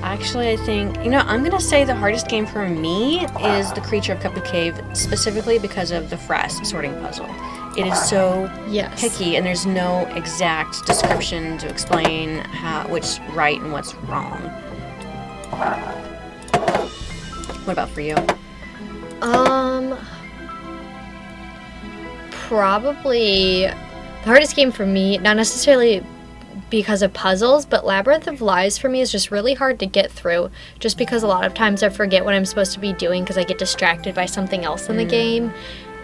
Actually, I think, I'm going to say the hardest game for me is the Creature of Cupid Cave, specifically because of the Frass sorting puzzle. It is so picky, and there's no exact description to explain what's right and what's wrong. What about for you? Probably the hardest game for me, not necessarily because of puzzles, but Labyrinth of Lies for me is just really hard to get through, just because a lot of times I forget what I'm supposed to be doing because I get distracted by something else in the game.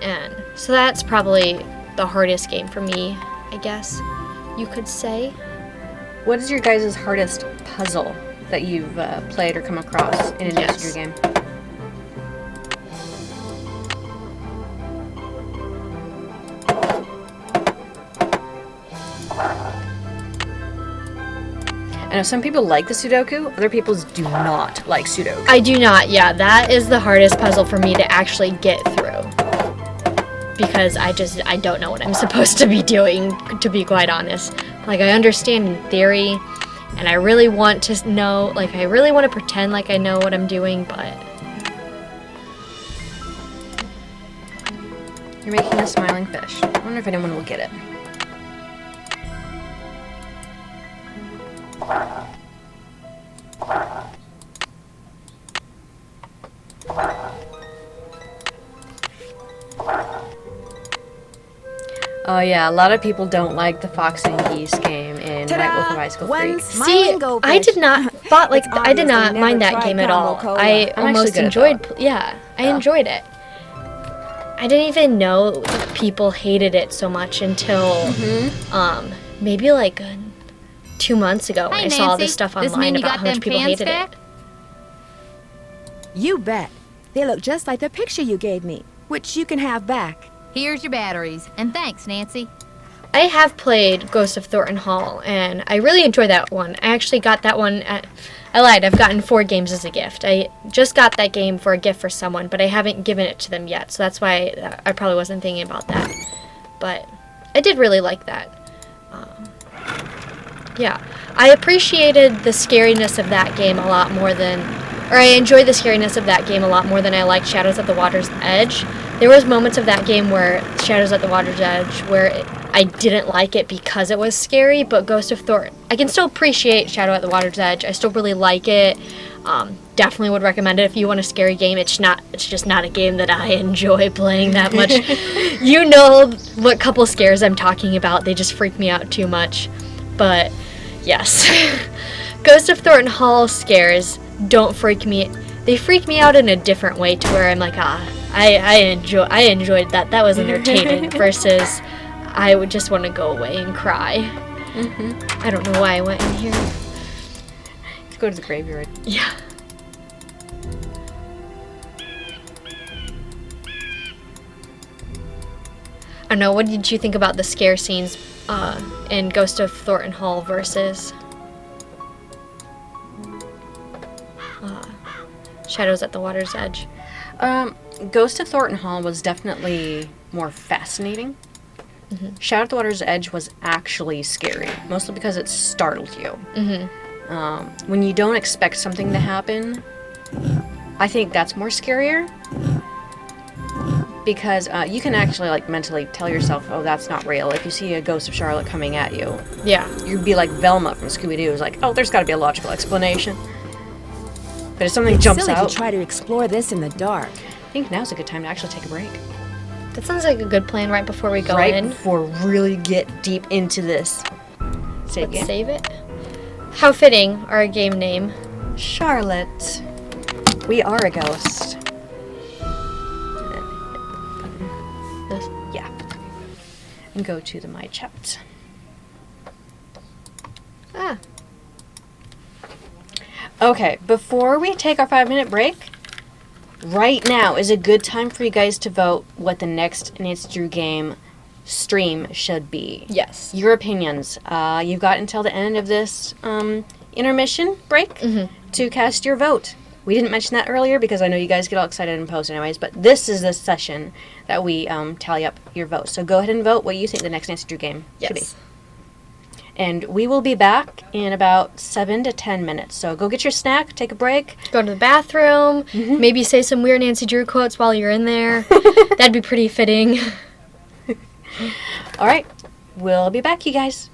And so that's probably the hardest game for me, I guess you could say. What is your guys' hardest puzzle that you've played or come across in an Yes. game? I know some people like the Sudoku, other people do not like Sudoku. I do not, yeah. That is the hardest puzzle for me to actually get through. Because I don't know what I'm supposed to be doing, to be quite honest. Like, I understand in theory, and I really want to know, I really want to pretend like I know what I'm doing, but... You're making a smiling fish. I wonder if anyone will get it. Oh yeah, a lot of people don't like the Fox and Geese game in White Wolf of Icicle Creek. See, I did not I did not mind that game at all. I almost enjoyed. Yeah, I enjoyed it. I didn't even know people hated it so much until maybe like 2 months ago when Hey, I saw Nancy, this stuff this online mean you about got how much them people cans hated it. stacked? You bet. They look just like the picture you gave me, which you can have back. Here's your batteries, and thanks, Nancy. I have played Ghost of Thornton Hall, and I really enjoyed that one. I actually got that one I lied, I've gotten 4 games as a gift. I just got that game for a gift for someone, but I haven't given it to them yet, so that's why I probably wasn't thinking about that. But I did really like that. Yeah, I appreciated the scariness of that game a lot more than... Or I enjoyed the scariness of that game a lot more than I liked Shadows at the Water's Edge. There was moments of that game where Shadows at the Water's Edge where I didn't like it because it was scary, but Ghost of Thornton, I can still appreciate Shadow at the Water's Edge. I still really like it. Definitely would recommend it if you want a scary game. It's just not a game that I enjoy playing that much. You know what couple scares I'm talking about. They just freak me out too much. But yes, Ghost of Thornton Hall scares don't freak me. They freak me out in a different way to where I'm like, I enjoyed that. That was entertaining versus I would just want to go away and cry. I don't know why I went in here. Let's go to the graveyard. Yeah. I don't know, what did you think about the scare scenes in Ghost of Thornton Hall versus Shadows at the Water's Edge? Ghost of Thornton Hall was definitely more fascinating. Shadow at the Water's Edge was actually scary, mostly because it startled you. When you don't expect something to happen, I think that's more scarier. Because you can actually like mentally tell yourself, oh, that's not real. If you see a ghost of Charlotte coming at you, Yeah. you'd be like Velma from Scooby-Doo. It's like, oh, there's got to be a logical explanation. But if something jumps Silly out, to try to explore this in the dark. I think now's a good time to actually take a break. That sounds like a good plan right before we go right in. before we really get deep into this. Say it Let's again. save it. How fitting, our game name. Charlotte, we are a ghost. This. Yeah. And go to the My Chat. Ah. Okay, before we take our 5-minute break, right now is a good time for you guys to vote what the next Nancy Drew game stream should be. Yes. Your opinions. You've got until the end of this intermission break to cast your vote. We didn't mention that earlier because I know you guys get all excited and post anyways, but this is the session that we tally up your votes. So go ahead and vote what you think the next Nancy Drew game should be. Yes. And we will be back in about 7 to 10 minutes. So go get your snack, take a break. Go to the bathroom, maybe say some weird Nancy Drew quotes while you're in there. That'd be pretty fitting. All right, we'll be back, you guys.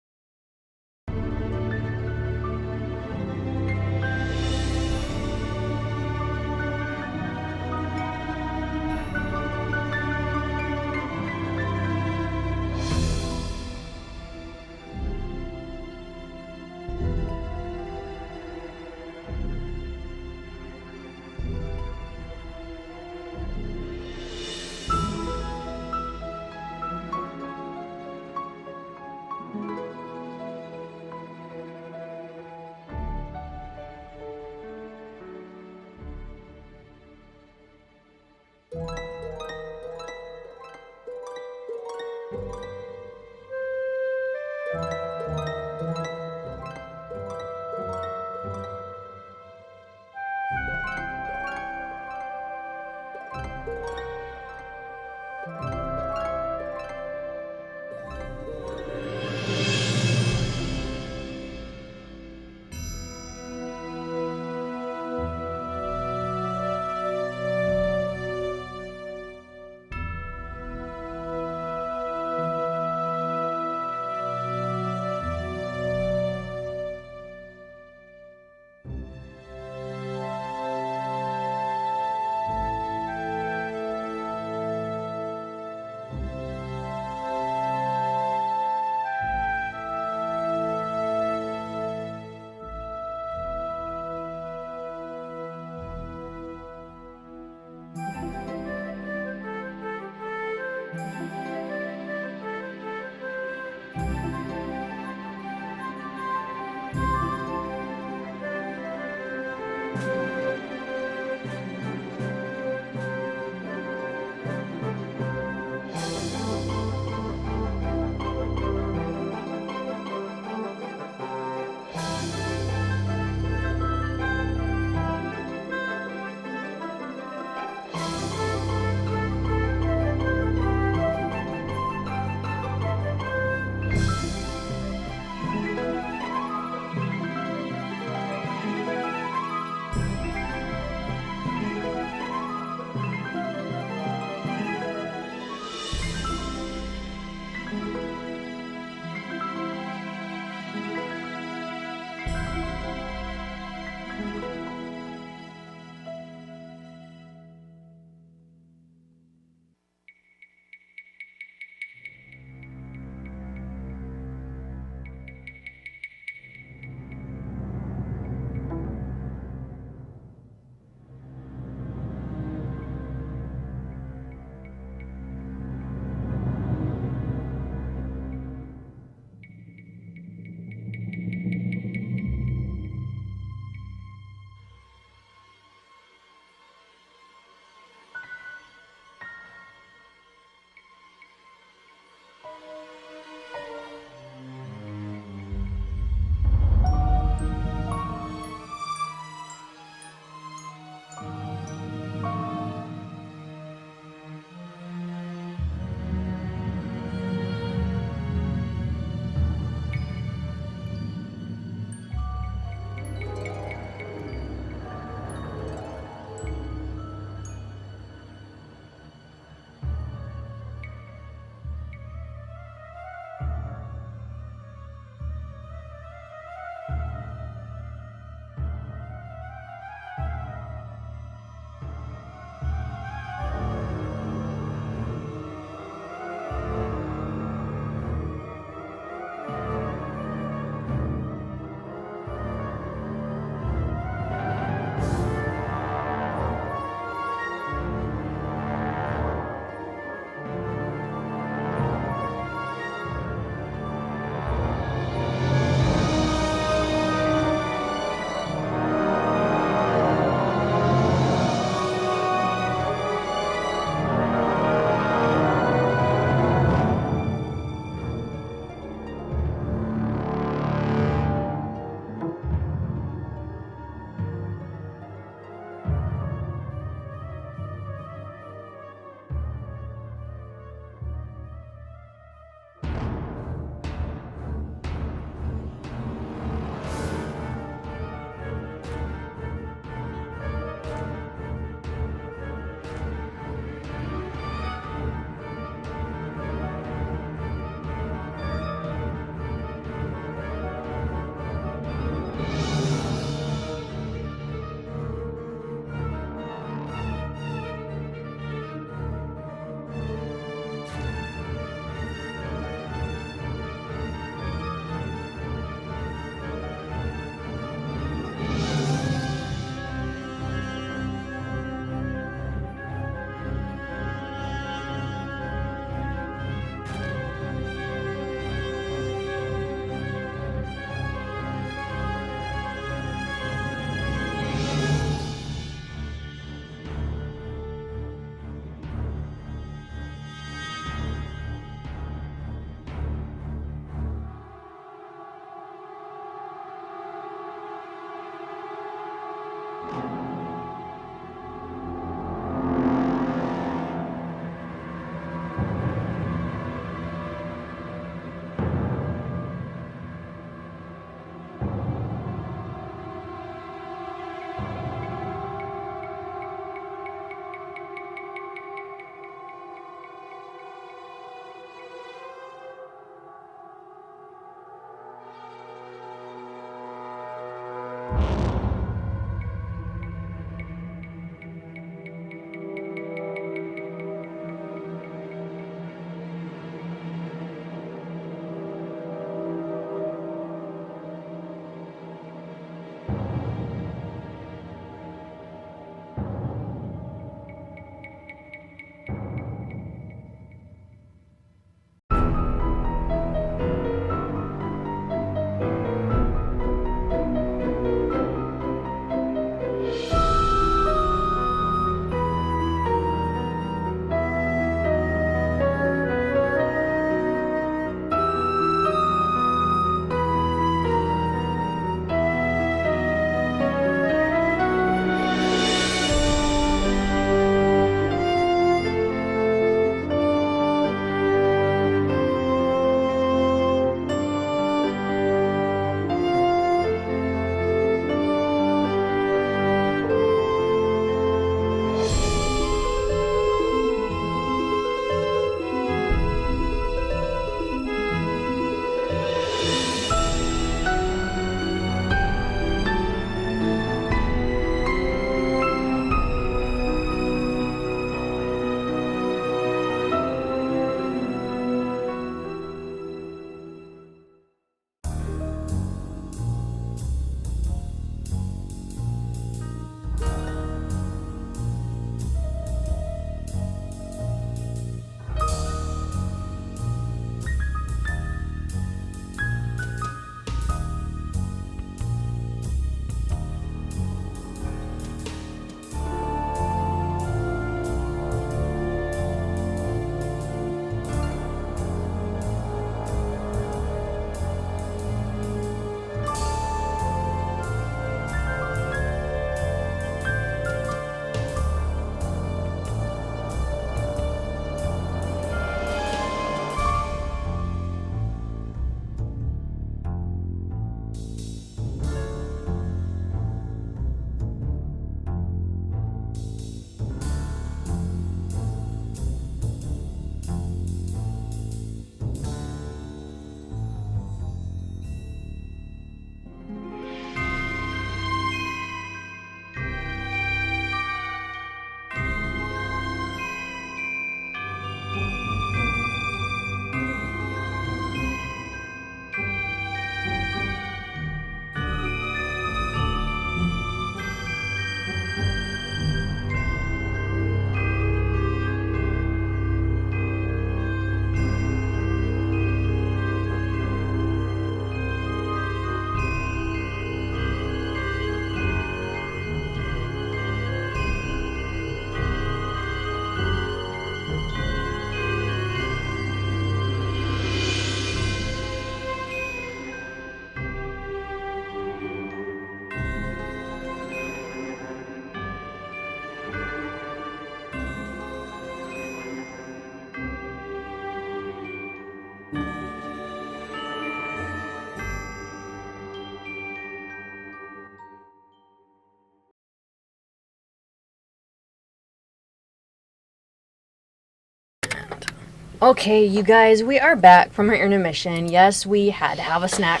Okay, you guys, we are back from our intermission. Yes, we had to have a snack.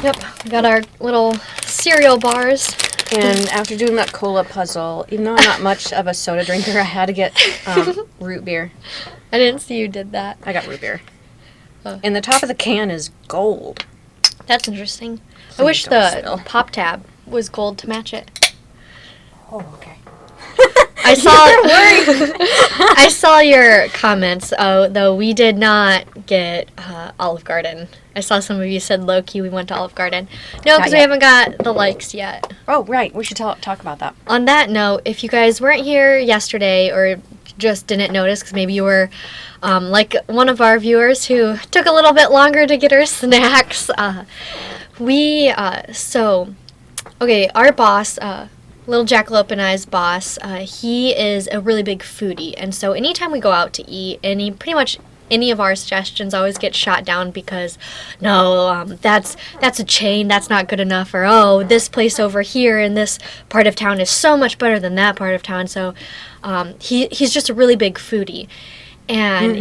Yep, we got our little cereal bars. And after doing that cola puzzle, even though I'm not much of a soda drinker, I had to get root beer. I didn't see you did that. I got root beer. And the top of the can is gold. That's interesting. I Please wish don't the spill. pop tab was gold to match it. Oh, okay. I saw I saw your comments, though we did not get Olive Garden. I saw some of you said low-key we went to Olive Garden. No, because we yet. haven't got the likes yet. Oh, right. We should talk about that. On that note, if you guys weren't here yesterday or just didn't notice because maybe you were like one of our viewers who took a little bit longer to get her snacks, our boss, little Jackalope and I's boss, he is a really big foodie, and so anytime we go out to eat, pretty much any of our suggestions always get shot down because, no, that's a chain, that's not good enough, or, oh, this place over here in this part of town is so much better than that part of town. So he's just a really big foodie, and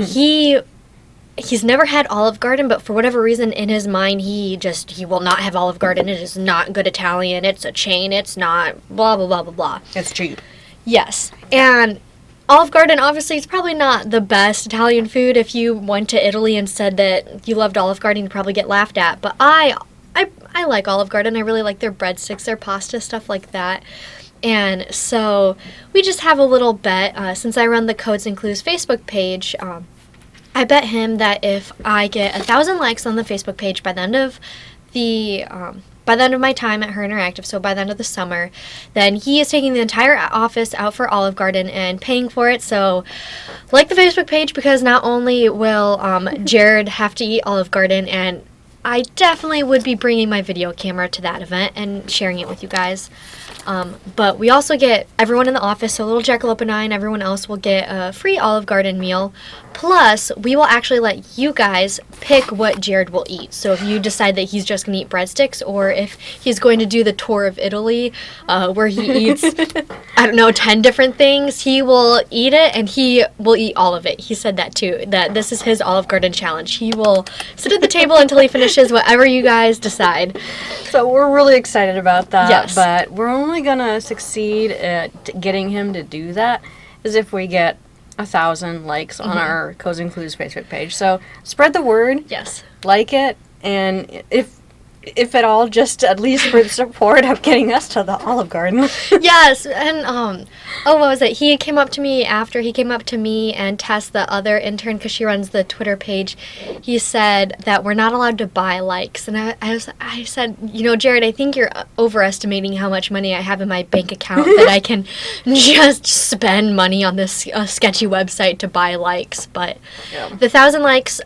he's never had Olive Garden, but for whatever reason in his mind he will not have Olive Garden. It is not good Italian, it's a chain, it's not blah blah blah blah blah. It's cheap. Yes, and Olive Garden obviously is probably not the best Italian food. If you went to Italy and said that you loved Olive Garden, you'd probably get laughed at. But I like Olive Garden. I really like their breadsticks, their pasta, stuff like that. And so we just have a little bet. Since I run the Codes and Clues Facebook page, I bet him that if I get 1,000 likes on the Facebook page by the end of my time at HeR Interactive, so by the end of the summer, then he is taking the entire office out for Olive Garden and paying for it. So like the Facebook page, because not only will Jared have to eat Olive Garden, and I definitely would be bringing my video camera to that event and sharing it with you guys. But we also get everyone in the office, so little Jackalope and I and everyone else will get a free Olive Garden meal. Plus, we will actually let you guys pick what Jared will eat. So if you decide that he's just going to eat breadsticks, or if he's going to do the tour of Italy, where he eats, 10 different things, he will eat it, and he will eat all of it. He said that too, that this is his Olive Garden challenge. He will sit at the table until he finishes whatever you guys decide. So we're really excited about that. Yes. But we're only going to succeed at getting him to do that is if we get 1,000 likes on our Codes and Clues Facebook page. So spread the word. Yes. Like it. And if at all, just at least for the support of getting us to the Olive Garden. Yes, and what was it? He came up to me after he came up to me and Tess, the other intern, because she runs the Twitter page. He said that we're not allowed to buy likes, and I said, Jared, I think you're overestimating how much money I have in my bank account that I can just spend money on this sketchy website to buy likes. But the 1,000 likes,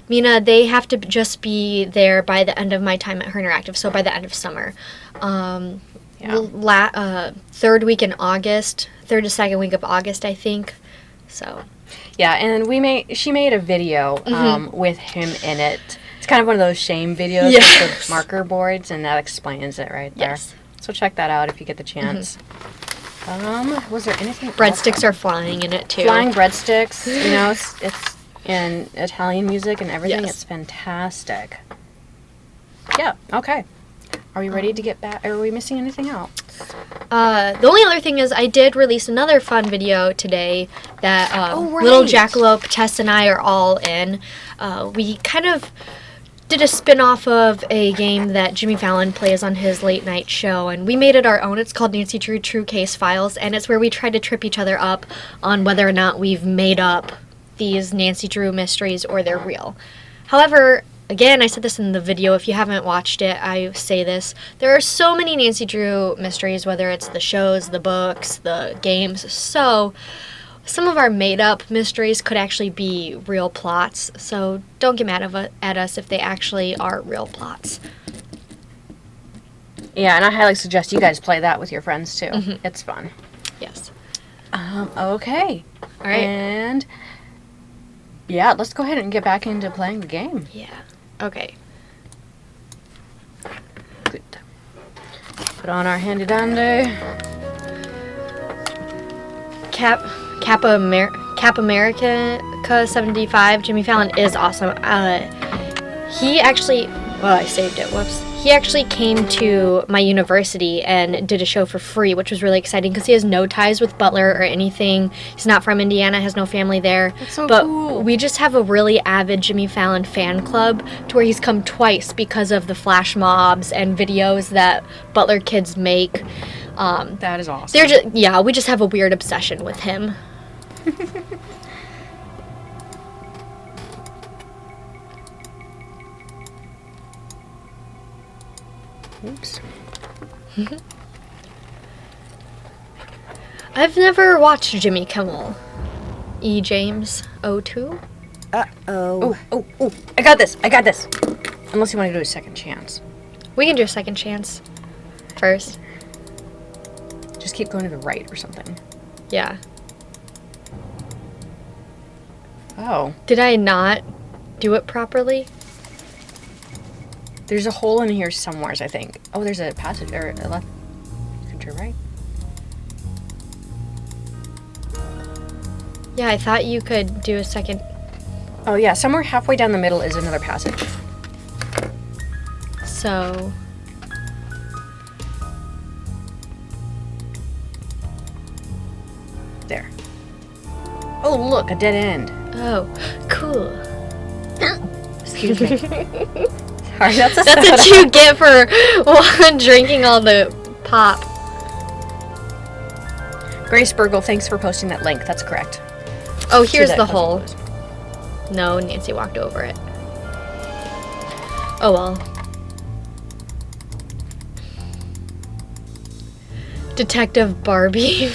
Mina, they have to just be there by the end of my time at HeR Interactive, so by the end of summer. Third week in August, third to second week of August, I think. So. Yeah, and she made a video with him in it. It's kind of one of those shame videos with the marker boards, and that explains it right there. Yes. So check that out if you get the chance. Was there anything Breadsticks are flying in it, too. Flying breadsticks, it's in Italian music and everything. Yes. It's fantastic. Yeah, okay. Are we ready to get back? Are we missing anything else? The only other thing is I did release another fun video today that little Jackalope, Tess, and I are all in. We kind of did a spin-off of a game that Jimmy Fallon plays on his late night show, and we made it our own. It's called Nancy Drew True Case Files, and it's where we try to trip each other up on whether or not we've made up these Nancy Drew mysteries or they're real. However, again, I said this in the video. If you haven't watched it, I say this. There are so many Nancy Drew mysteries, whether it's the shows, the books, the games. So some of our made-up mysteries could actually be real plots. So don't get mad at us if they actually are real plots. Yeah, and I highly suggest you guys play that with your friends, too. It's fun. Yes. Okay. All right. And yeah, let's go ahead and get back into playing the game. Yeah. Okay. Good. Put on our handy dandy. Cap America 75, Jimmy Fallon is awesome. He actually, well, I saved it, whoops. He actually came to my university and did a show for free, which was really exciting because he has no ties with Butler or anything. He's not from Indiana, has no family there. That's so but cool. We just have a really avid Jimmy Fallon fan club to where he's come twice because of the flash mobs and videos that Butler kids make. That is awesome. They're just, yeah, we just have a weird obsession with him. Oops. I've never watched Jimmy Kimmel. E. James 02. Uh-oh. Oh, I got this. Unless you want to do a second chance. We can do a second chance first. Just keep going to the right or something. Yeah. Oh. Did I not do it properly? There's a hole in here somewhere, I think. Oh, there's a passage, or a left. To your right. Yeah, I thought you could do a second. Oh, yeah, somewhere halfway down the middle is another passage. So. There. Oh, look, a dead end. Oh, cool. Excuse me. Sorry, that's a That's what you get for drinking all the pop. Grace Burgle, thanks for posting that link. That's correct. Oh, here's that the puzzle hole. was. No, Nancy walked over it. Oh well. Detective Barbie.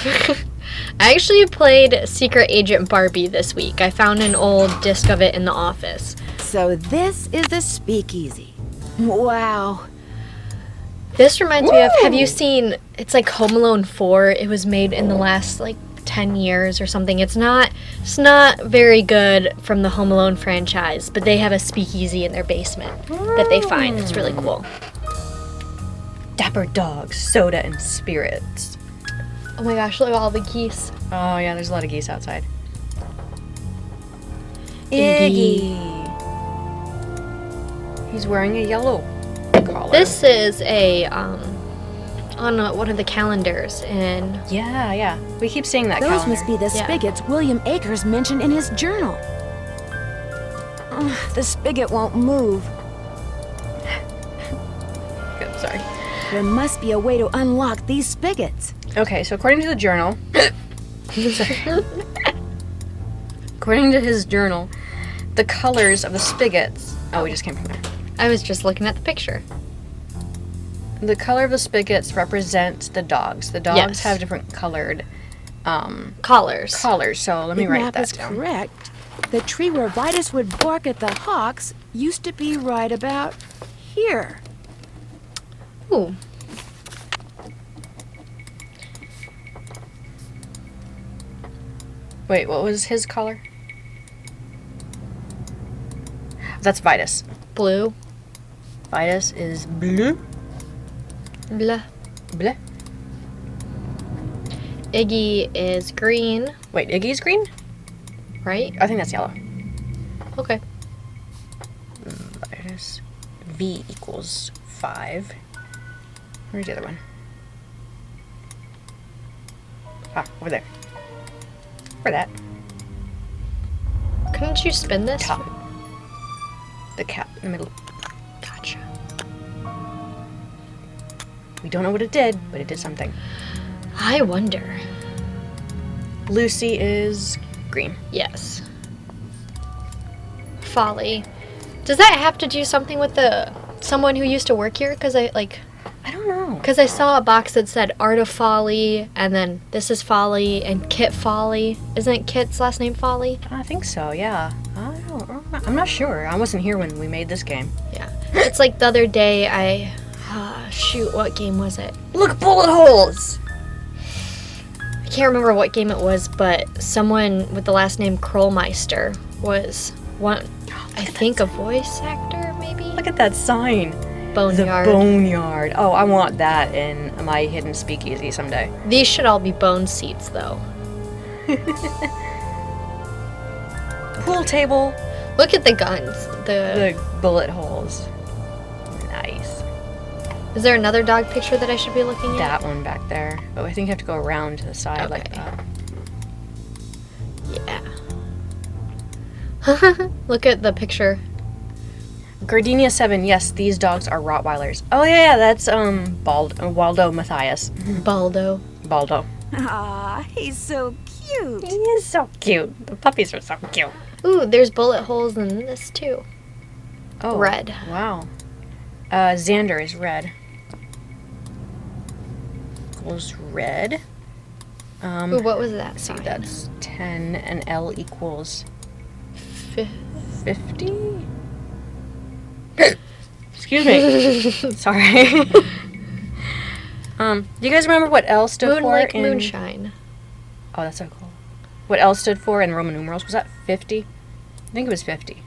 I actually played Secret Agent Barbie this week. I found an old disc of it in the office. So this is the speakeasy. Wow. This reminds me of, have you seen, it's like Home Alone 4. It was made in the last like 10 years or something. It's not very good from the Home Alone franchise, but they have a speakeasy in their basement that they find. It's really cool. Dapper dogs, soda, and spirits. Oh my gosh, look at all the geese. Oh, yeah, there's a lot of geese outside. Iggy. He's wearing a yellow collar. This is a, on one of the calendars, and Yeah. We keep seeing that Those calendar. must be the Yeah. spigots William Akers mentioned in his journal. Ugh, the spigot won't move. Good, sorry. There must be a way to unlock these spigots. Okay, so according to the journal... according to his journal, the colors of the spigots... Oh, we just came from there. I was just looking at the picture. The color of the spigots represents the dogs. The dogs Yes. have different colored Collars. collars, so let me The write map that is down. correct. The tree where Vitus would bark at the hawks used to be right about here. Ooh. Wait, what was his color? That's Vitus. Blue. Vitus is blue. Blah. Bleh. Iggy is green, Wait, Iggy's green? right? I think that's yellow. Okay. Vitus. V equals 5. Where's the other one? Ah, over there. For that. Couldn't you spin this? Top. The cap in the middle. Gotcha. We don't know what it did, but it did something. I wonder. Lucy is green. Yes. Folly. Does that have to do something with someone who used to work here? Because I don't know. Because I saw a box that said Art of Folly, and then this is Folly, and Kit Folly. Isn't Kit's last name Folly? I think so, yeah. I'm not sure. I wasn't here when we made this game. Yeah. It's like the other day shoot, what game was it? Look, bullet holes! I can't remember what game it was, but someone with the last name Krollmeister was one, I think a voice actor, maybe? Look at that sign. Boneyard. The Boneyard. Oh, I want that in my hidden speakeasy someday. These should all be bone seats, though. Pool table. Look at the guns. The bullet holes. Nice. Is there another dog picture that I should be looking at? That one back there. Oh, I think you have to go around to the side like that. Yeah. Look at the picture. Gardenia 7. Yes, these dogs are Rottweilers. Oh yeah, that's Waldo Matthias. Baldo. Baldo. Aw, he's so cute. He is so cute. The puppies are so cute. Ooh, there's bullet holes in this too. Oh, Red. Wow. Xander is red. Equals red. Ooh, what was that See, sign? that's 10, and L equals 50? Excuse me. Sorry. Do you guys remember what L stood Moon for? like in... moonshine. Oh, that's so cool. What L stood for in Roman numerals? Was that 50? I think it was 50.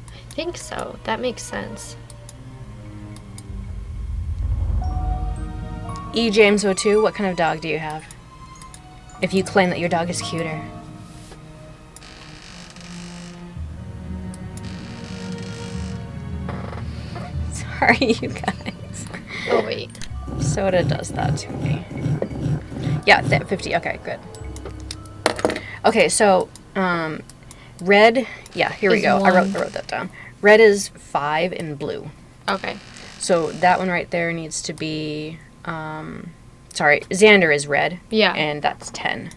I think so. That makes sense. E. James 02, what kind of dog do you have? If you claim that your dog is cuter. Sorry, you guys. Oh, wait. Soda does that to me. Yeah, 50. Okay, good. Okay, so, red. Yeah, here we Is go. I one. wrote that down. Red is 5 and blue. Okay. So that one right there needs to be, sorry, Xander is red. Yeah. And that's 10.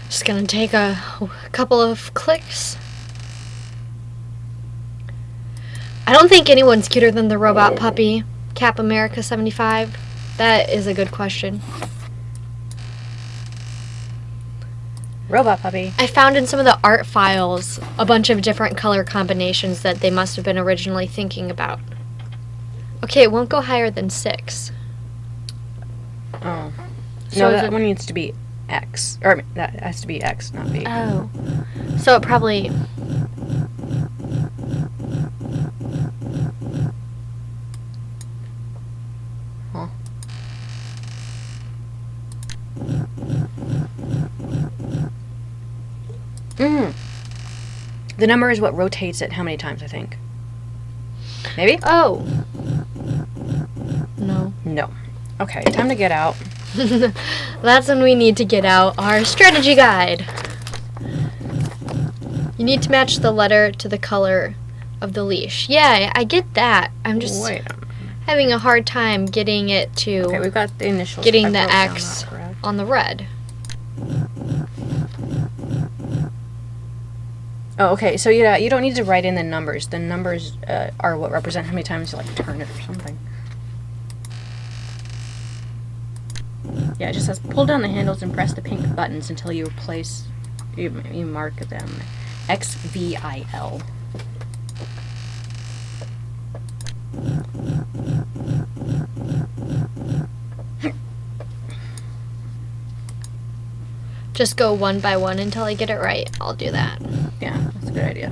Just gonna take a couple of clicks. I don't think anyone's cuter than the robot puppy. Cap America 75. That is a good question. Robot puppy. I found in some of the art files a bunch of different color combinations that they must have been originally thinking about. Okay, it won't go higher than 6. Oh. So No, is that it- one needs to be X. Or, I mean, that has to be X, not B. Oh. So it probably... Huh. The number is what rotates it how many times, I think. Maybe? Oh. No. No. Okay, time to get out. That's when we need to get out our strategy guide. You need to match the letter to the color of the leash. Yeah, I get that. I'm just Wait a minute. having a hard time getting it to Okay, we've got the initials. getting I the wrote down X that, correct? on the red. Oh, okay. So yeah, you don't need to write in the numbers. The numbers are what represent how many times you like turn it or something. Yeah, it just says pull down the handles and press the pink buttons until you you mark them. XVIL. Just go one by one until I get it right. I'll do that. Yeah, that's a good idea.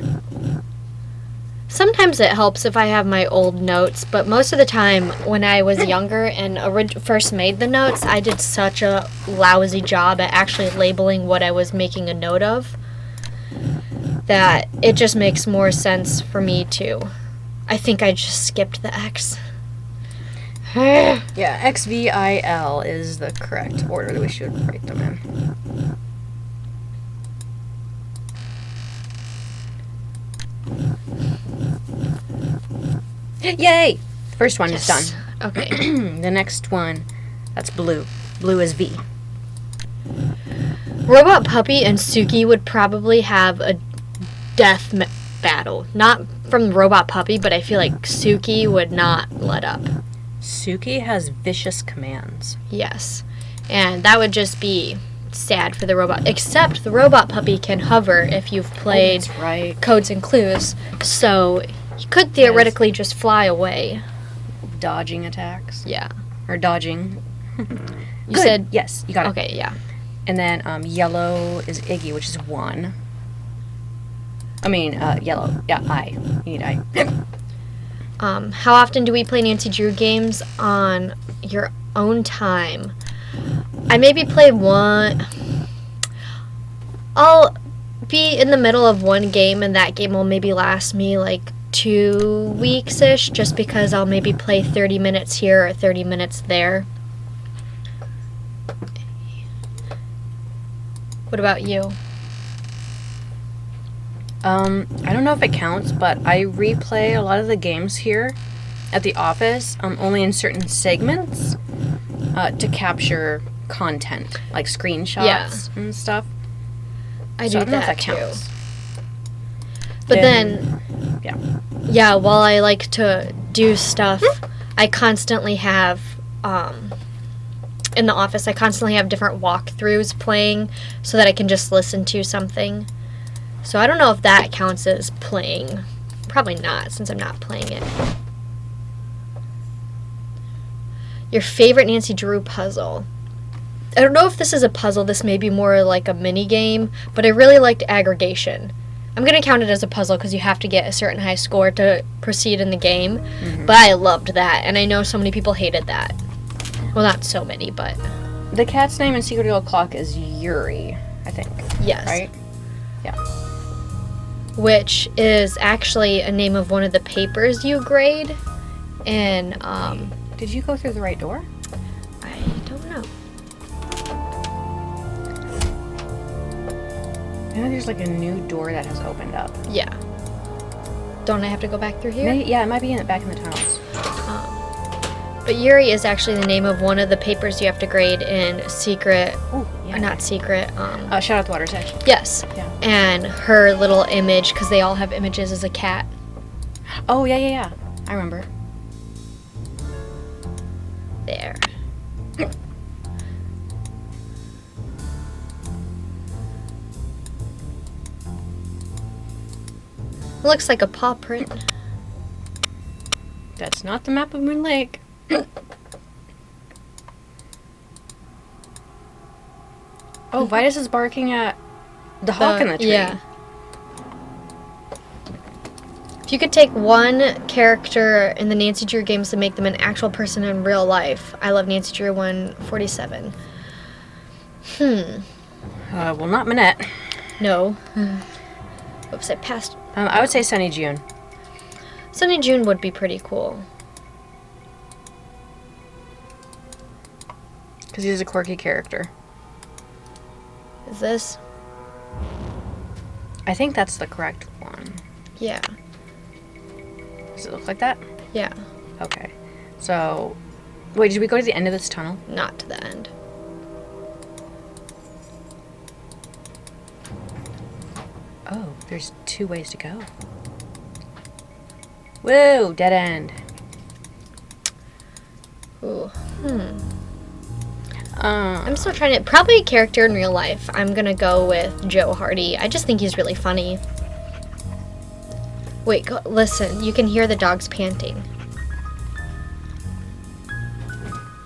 Sometimes it helps if I have my old notes, but most of the time when I was younger and first made the notes, I did such a lousy job at actually labeling what I was making a note of that it just makes more sense for me to. I think I just skipped the X. Yeah, XVIL is the correct order that we should write them in. Yay! First one is done. Okay. The next one, that's blue. Blue is V. Robot Puppy and Suki would probably have a death battle. Not from Robot Puppy, but I feel like Suki would not let up. Suki has vicious commands. Yes. And that would just be sad for the robot. Except the Robot Puppy can hover if you've played That's right. Codes and Clues. So he could theoretically just fly away. Dodging attacks. Yeah. Or dodging. You Good. said... Yes, you got it. Okay, yeah. And then yellow is Iggy, which is 1. I mean, yellow. Yeah, I. You need I. How often do we play Nancy Drew games on your own time? I maybe play one. I'll be in the middle of one game, and that game will maybe last me like 2 weeks-ish, just because I'll maybe play 30 minutes here or 30 minutes there. What about you? I don't know if it counts, but I replay a lot of the games here at the office, only in certain segments, to capture content, like screenshots and stuff. I So do I don't know if that that too. counts. But then, yeah, while I like to do stuff, I constantly have, in the office, I constantly have different walkthroughs playing so that I can just listen to something. So I don't know if that counts as playing. Probably not, since I'm not playing it. Your favorite Nancy Drew puzzle. I don't know if this is a puzzle. This may be more like a mini game, but I really liked aggregation. I'm going to count it as a puzzle because you have to get a certain high score to proceed in the game. Mm-hmm. But I loved that, and I know so many people hated that. Well, not so many, but... The cat's name in Secret Little Clock is Yuri, I think. Yes. Right? Yeah. Which is actually a name of one of the papers you grade. And, Did you go through the right door? I don't know. I know there's like a new door that has opened up. Yeah. Don't I have to go back through here? Yeah, it might be back in the tunnels. But Yuri is actually the name of one of the papers you have to grade in Secret. Ooh, yeah. Or not Secret. Shout out the Water's Edge. Yes. Yeah. And her little image, because they all have images as a cat. Oh, yeah. I remember. There. Looks like a paw print. That's not the map of Moon Lake. Oh, Vitus is barking at the hawk in the tree. Yeah. If you could take one character in the Nancy Drew games and make them an actual person in real life, I love Nancy Drew 147. Well, not Minette. No. Oops, I passed. I would say Sunny June. Sunny June would be pretty cool. Because he's a quirky character. Is this? I think that's the correct one. Yeah. Does it look like that? Yeah. Okay. So, wait, did we go to the end of this tunnel? Not to the end. Oh, there's 2 ways to go. Whoa, dead end. Ooh. I'm I'm still trying to... Probably a character in real life. I'm gonna go with Joe Hardy. I just think he's really funny. Wait, listen. You can hear the dogs panting.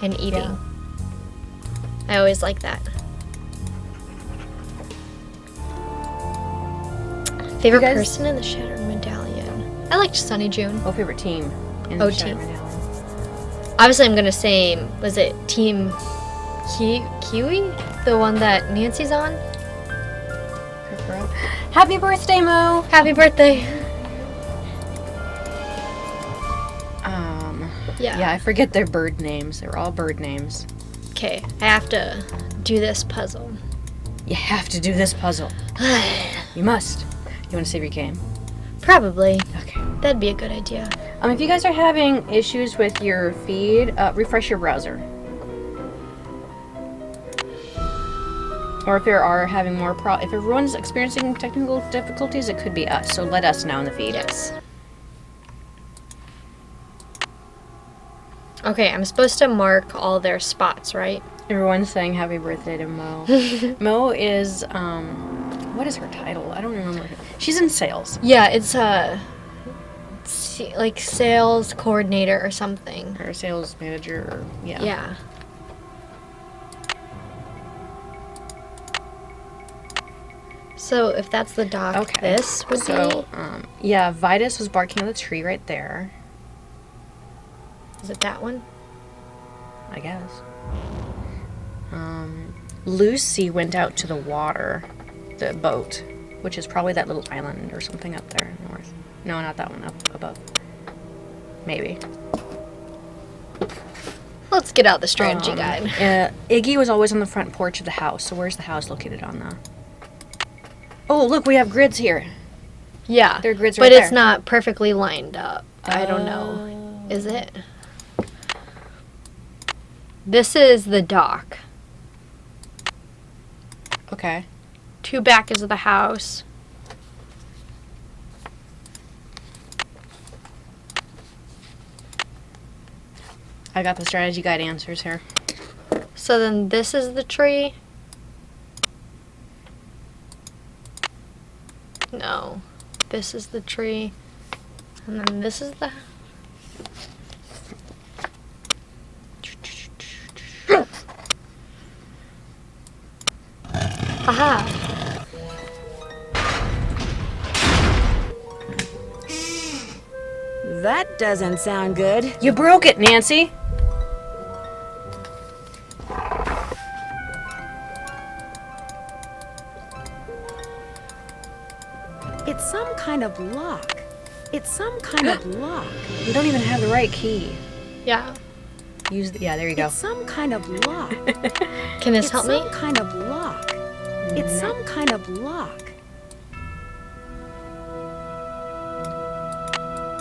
And eating. Yeah. I always like that. Favorite guys- person in the Shattered Medallion? I liked Sunny June. Oh, favorite team. In Oh, the Shattered team. Medallion. Obviously, I'm gonna say, was it Team Kiwi? The one that Nancy's on? Happy birthday, Mo! Happy birthday! Yeah, I forget their bird names. They're all bird names. Okay, I have to do this puzzle. You have to do this puzzle. You must. You want to save your game? Probably. Okay. That'd be a good idea. If you guys are having issues with your feed, refresh your browser. Or if there are having more if everyone's experiencing technical difficulties, it could be us. So let us know in the feed. Yes. Okay, I'm supposed to mark all their spots, right? Everyone's saying happy birthday to Mo. Mo is, what is her title? I don't remember. She's in sales. Yeah, it's like sales coordinator or something. Or sales manager, or, yeah. Yeah. So if that's the dock, Okay. this would So, yeah, Vitus was barking at the tree right there, be... Is it that one? I guess. Lucy went out to the water, the boat, which is probably that little island or something up there north. No, not that one, up above. Maybe. Let's get out the strategy guide. Iggy was always on the front porch of the house. So where's the house located on the... Oh, look, we have grids here. Yeah, there are grids but right it's there. not perfectly lined up. I don't know. Is it? This is the dock. Okay. 2 back is the house. I got the strategy guide answers here. So then this is the tree. No. This is the tree. And then this is the... Aha. That doesn't sound good. You broke it, Nancy. It's some kind of lock. It's some kind of lock. You don't even have the right key. Yeah. Use the... Yeah, there you go. It's some kind of lock. Can this help me? It's some kind of lock. It's some kind of lock.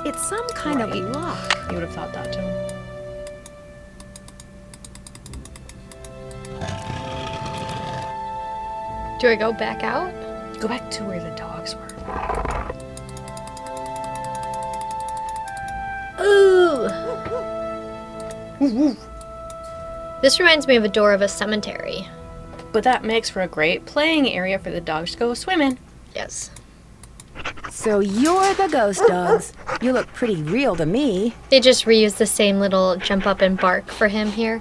It's some kind of lock. You would have thought that, too. Do I go back out? Go back to where the dogs were. Ooh. This reminds me of a door of a cemetery. But that makes for a great playing area for the dogs to go swimming. Yes. So you're the ghost dogs. You look pretty real to me. They just reused the same little jump up and bark for him here.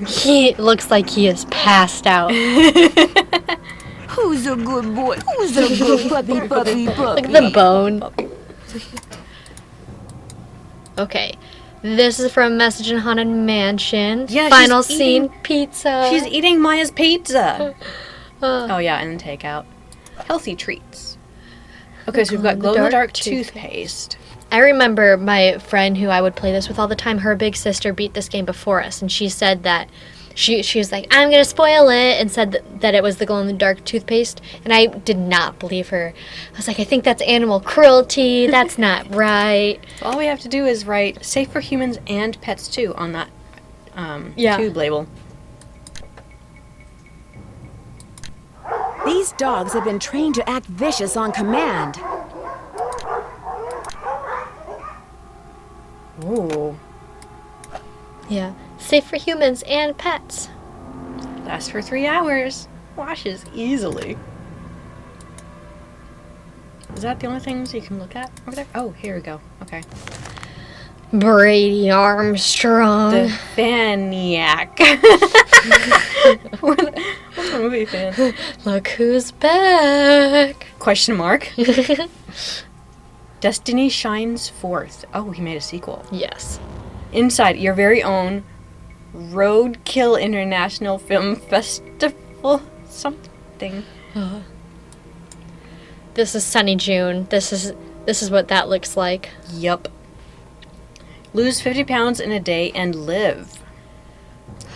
He looks like he is passed out. Who's a good boy? Who's a good puppy? Look at the bone. Okay. This is from Message in Haunted Mansion. Yeah, Final she's scene eating- pizza. She's eating Maya's pizza. Oh, yeah, and then takeout. Healthy treats. Okay, so we've got glow-in-the-dark toothpaste. I remember my friend who I would play this with all the time, her big sister beat this game before us, and she said that she was like, I'm going to spoil it, and said that it was the glow-in-the-dark toothpaste, and I did not believe her. I was like, I think that's animal cruelty. That's not right. All we have to do is write safe for humans and pets, too, on that tube label. These dogs have been trained to act vicious on command. Ooh. Yeah. Safe for humans and pets. Lasts for 3 hours. Washes easily. Is that the only things you can look at over there? Oh, here we go. Okay. Brady Armstrong. The Faniac. What's a movie fan? Look who's back. Question mark. Destiny Shines Forth. Oh, he made a sequel. Yes. Inside your very own Roadkill International Film Festival something. This is Sunny June. This is what that looks like. Yup. Lose 50 pounds in a day and live.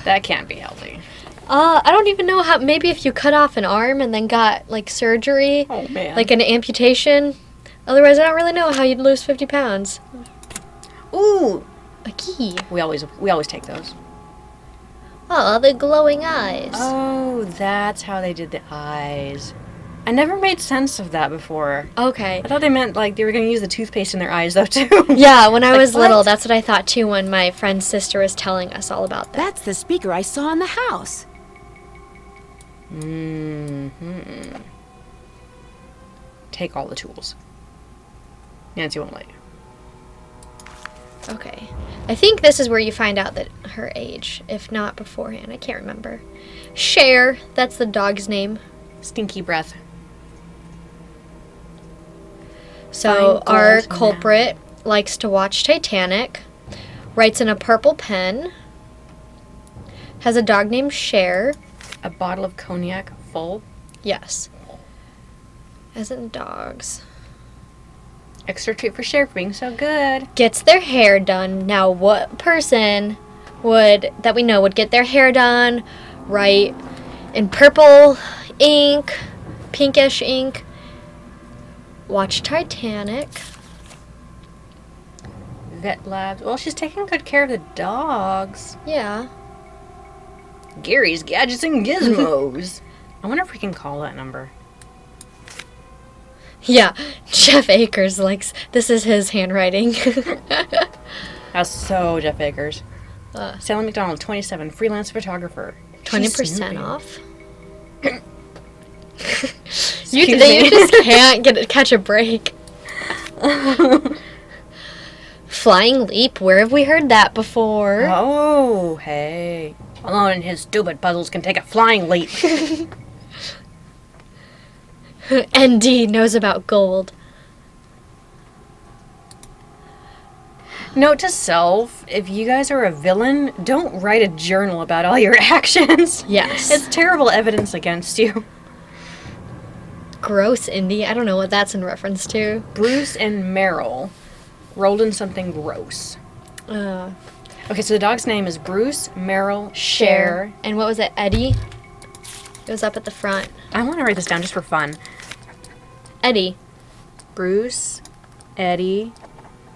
That can't be healthy. I don't even know how. Maybe if you cut off an arm and then got like surgery, Oh, man. like an amputation. Otherwise, I don't really know how you'd lose 50 pounds. Ooh. A key. We always take those. Oh, the glowing eyes. Oh, that's how they did the eyes. I never made sense of that before. Okay. I thought they meant like they were going to use the toothpaste in their eyes though too. Yeah, when I Like, was little, what? that's what I thought too when my friend's sister was telling us all about that. That's the speaker I saw in the house. Mm-hmm. Take all the tools. Nancy won't let you. Okay. I think this is where you find out that her age, if not beforehand. I can't remember. HeR, that's the dog's name. Stinky breath. So Find our gold culprit likes to watch Titanic, writes in a purple pen, Has a dog named HeR. A bottle of cognac full. Yes. As in dogs. Extra treat for HeR for being so good. Gets their hair done. Now, what person that we know would get their hair done, right, in purple ink, pinkish ink, watch Titanic. Vet Labs. Well, she's taking good care of the dogs. Yeah. Gary's Gadgets and Gizmos. I wonder if we can call that number. Yeah, Jeff Akers likes, this is his handwriting. That's so Jeff Akers. Uh, Sally McDonald, 27, freelance photographer. 20% off. Excuse You me. just can't catch a break. Flying Leap, where have we heard that before? Oh, hey. Alone in his stupid puzzles can take a flying leap. Indy knows about gold. Note to self, if you guys are a villain, don't write a journal about all your actions. Yes. It's terrible evidence against you. Gross, Indy. I don't know what that's in reference to. Bruce and Meryl rolled in something gross. Okay, so the dog's name is Bruce, Meryl, HeR. And what was it, Eddie? It was up at the front. I want to write this down just for fun. Eddie. Bruce, Eddie,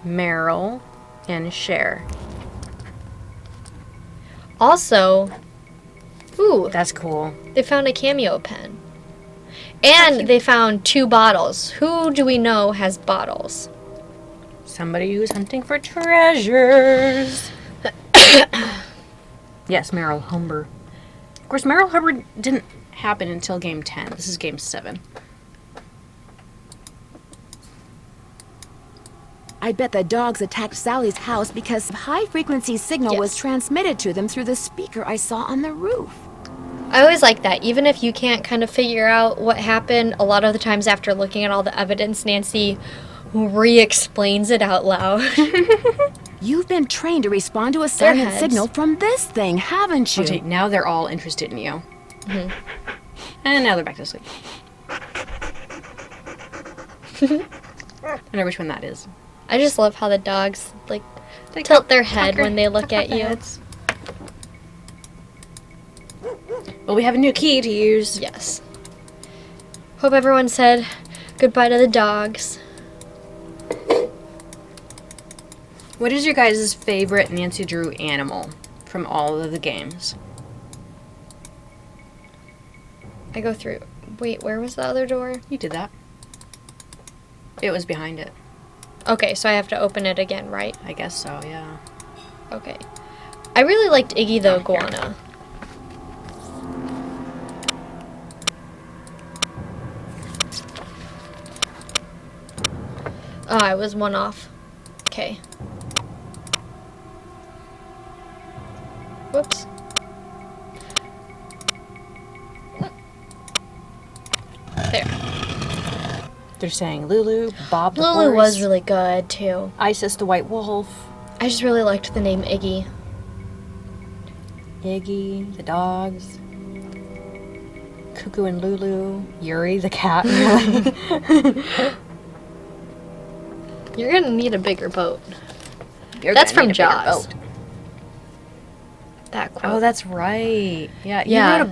Meryl, and HeR. Also, ooh, That's cool. they found a cameo pen. And they found 2 bottles. Who do we know has bottles? Somebody who's hunting for treasures. Yes, Meryl Humber. Of course, Meryl Humber didn't happen until game 10. This is game 7. I bet the dogs attacked Sally's house because high-frequency signal was Yes. transmitted to them through the speaker I saw on the roof. I always like that. Even if you can't kind of figure out what happened, a lot of the times after looking at all the evidence, Nancy re-explains it out loud. You've been trained to respond to a silent heads. signal from this thing, haven't you? Okay, now they're all interested in you. And now they're back to sleep. I wonder which one that is. I just love how the dogs, like, They tilt their cock head their- when they look cock at their you. heads. Well, we have a new key to use. Yes. Hope everyone said goodbye to the dogs. What is your guys' favorite Nancy Drew animal from all of the games? I go through. Wait, where was the other door? You did that. It was behind it. Okay, so I have to open it again, right? I guess so, yeah. Okay. I really liked Iggy the iguana. Oh, I was one off. Okay. Whoops. There. They're saying Lulu, Bob the Lulu horse, was really good, too. Isis the white wolf, I just really liked the name Iggy. Iggy, the dogs, Cuckoo and Lulu, Yuri the cat. You're gonna need a bigger boat. You're That's gonna from need a bigger Jaws. boat. That quote. Oh, that's right. Yeah, Yeah.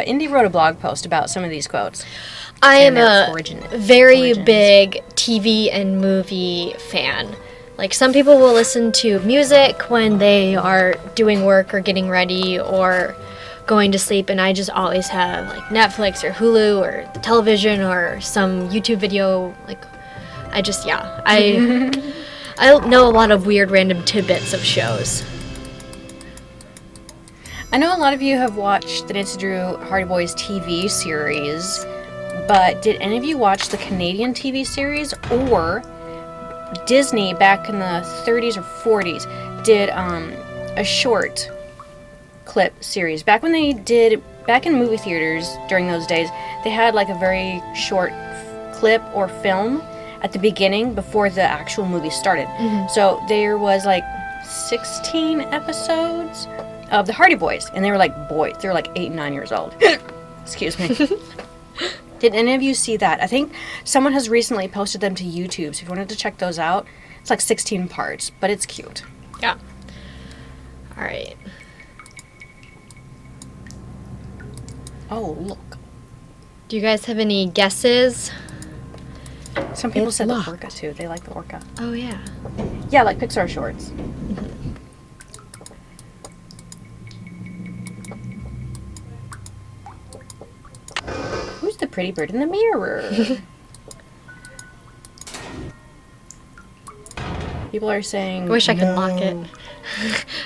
Indy wrote a blog post about some of these quotes. I am and their a origins. very big TV and movie fan. Like, some people will listen to music when they are doing work or getting ready or going to sleep, and I just always have, like, Netflix or Hulu or the television or some YouTube video. Like, I just, yeah. I know a lot of weird random tidbits of shows. I know a lot of you have watched the Nancy Drew Hardy Boys TV series, but did any of you watch the Canadian TV series, or Disney back in the 30s or 40s did a short clip series? Back in movie theaters during those days, they had like a very short clip or film at the beginning before the actual movie started. So there was like 16 episodes of the Hardy Boys, and they were like boys. They were like 8 and 9 years old. Excuse me. Did any of you see that? I think someone has recently posted them to YouTube, so if you wanted to check those out, it's like 16 parts, but it's cute. Yeah. All right. Oh, look. Do you guys have any guesses? Some people It's said locked. the orca, too. They like the orca. Oh, yeah. Yeah, like Pixar shorts. Who's the pretty bird in the mirror? People are saying. I wish I could lock it.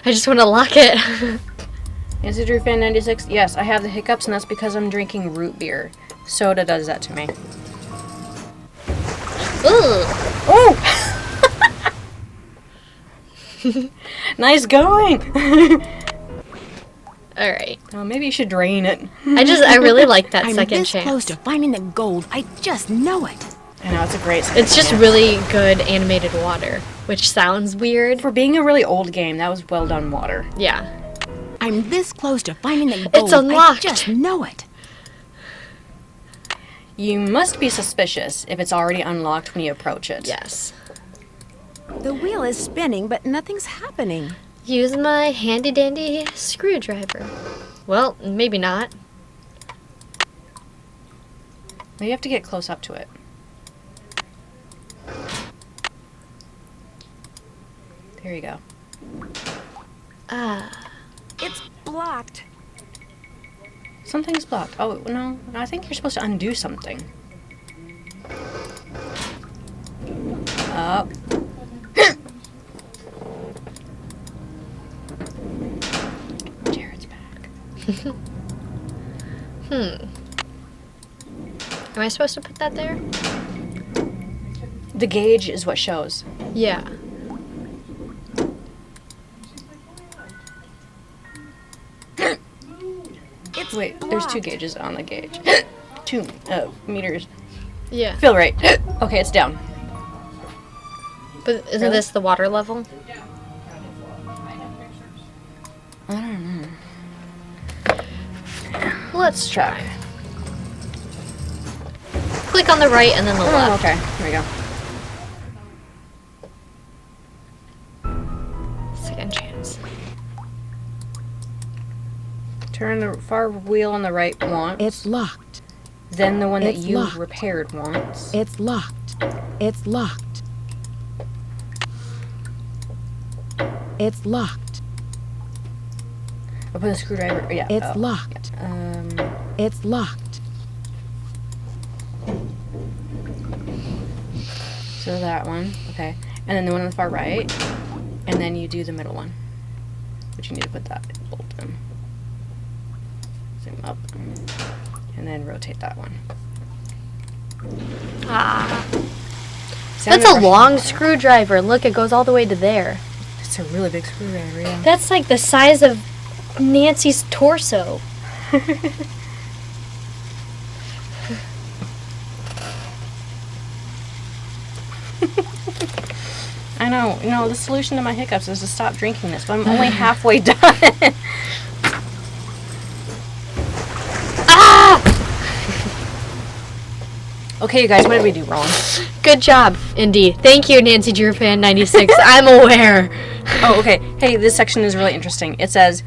I just want to lock it. Is it Drew Fan 96? Yes, I have the hiccups, and that's because I'm drinking root beer. Soda does that to me. Ooh. Oh! Nice going! All right. Oh, maybe you should drain it. I really like that I'm second this chance. close to finding the gold. I just know it. I know, it's a great second It's just chance. really good animated water, which sounds weird. For being a really old game, that was well done water. Yeah. I'm this close to finding the gold. It's unlocked. I just know it. You must be suspicious if it's already unlocked when you approach it. Yes. The wheel is spinning, but nothing's happening. Use my handy dandy screwdriver. Well, maybe not. Maybe you have to get close up to it. There you go. Ah. It's blocked. Something's blocked. Oh, no. I think you're supposed to undo something. Up. Jared's back. Am I supposed to put that there? The gauge is what shows. Yeah. It's Wait, there's 2 gauges on the gauge. 2 meters. Yeah. Feel right. Okay, it's down. But isn't Really? this the water level? I don't know. Let's Check. try. Click on the right and then the Oh, left. okay. Here we go. Second chance. Turn the far wheel on the right once. It's locked. Then the one that It's you locked. repaired once. It's locked. It's locked. It's locked. I'll put a screwdriver. Yeah. It's oh. locked. Um. It's locked. So that one. Okay. And then the one on the far right. And then you do the middle one. But you need to put that bolt in. Zoom up. And then rotate that one. Ah. Sounded That's a Russian. long screwdriver. Look, it goes all the way to there. It's a really big screwdriver, yeah. That's like the size of Nancy's torso. I know. You know, the solution to my hiccups is to stop drinking this, but I'm only halfway done. Okay, you guys, what did we do wrong? Good job, Indy. Thank you, Nancy Drew Fan 96. I'm aware. Oh, okay. Hey, this section is really interesting. It says,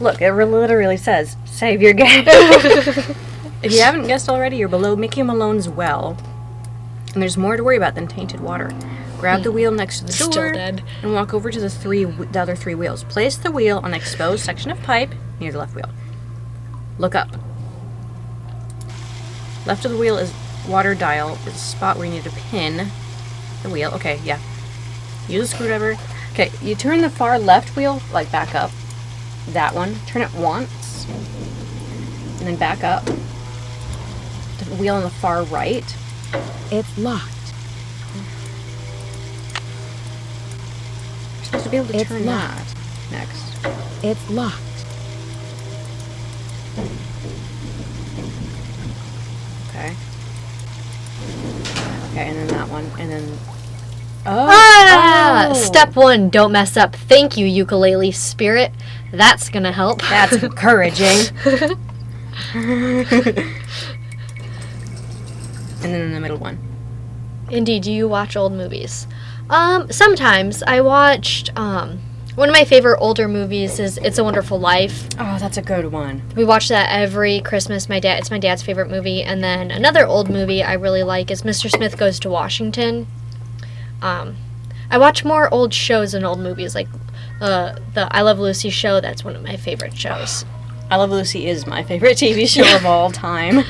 look, it literally says, save your game. If you haven't guessed already, you're below Mickey Malone's well, and there's more to worry about than tainted water. Grab the wheel next to the door Still dead. and walk over to the other 3 wheels. Place the wheel on the exposed section of pipe near the left wheel. Look up. Left of the wheel is water dial. Is a spot where you need to pin the wheel. Okay, yeah. Use a screwdriver. Okay, you turn the far left wheel, like back up. That one. Turn it once. And then back up. The wheel on the far right. It's locked. You're supposed to be able to It's turn locked. that next. It's locked. Okay. Okay, and then that one. And then... Oh! Ah! Oh! Step 1, don't mess up. Thank you, ukulele spirit. That's gonna help. That's encouraging. And then the middle one. Indy, do you watch old movies? Sometimes. I watched, one of my favorite older movies is It's a Wonderful Life. Oh, that's a good one. We watch that every Christmas. It's my dad's favorite movie. And then another old movie I really like is Mr. Smith Goes to Washington. I watch more old shows than old movies, like the I Love Lucy show. That's one of my favorite shows. I Love Lucy is my favorite TV show of all time.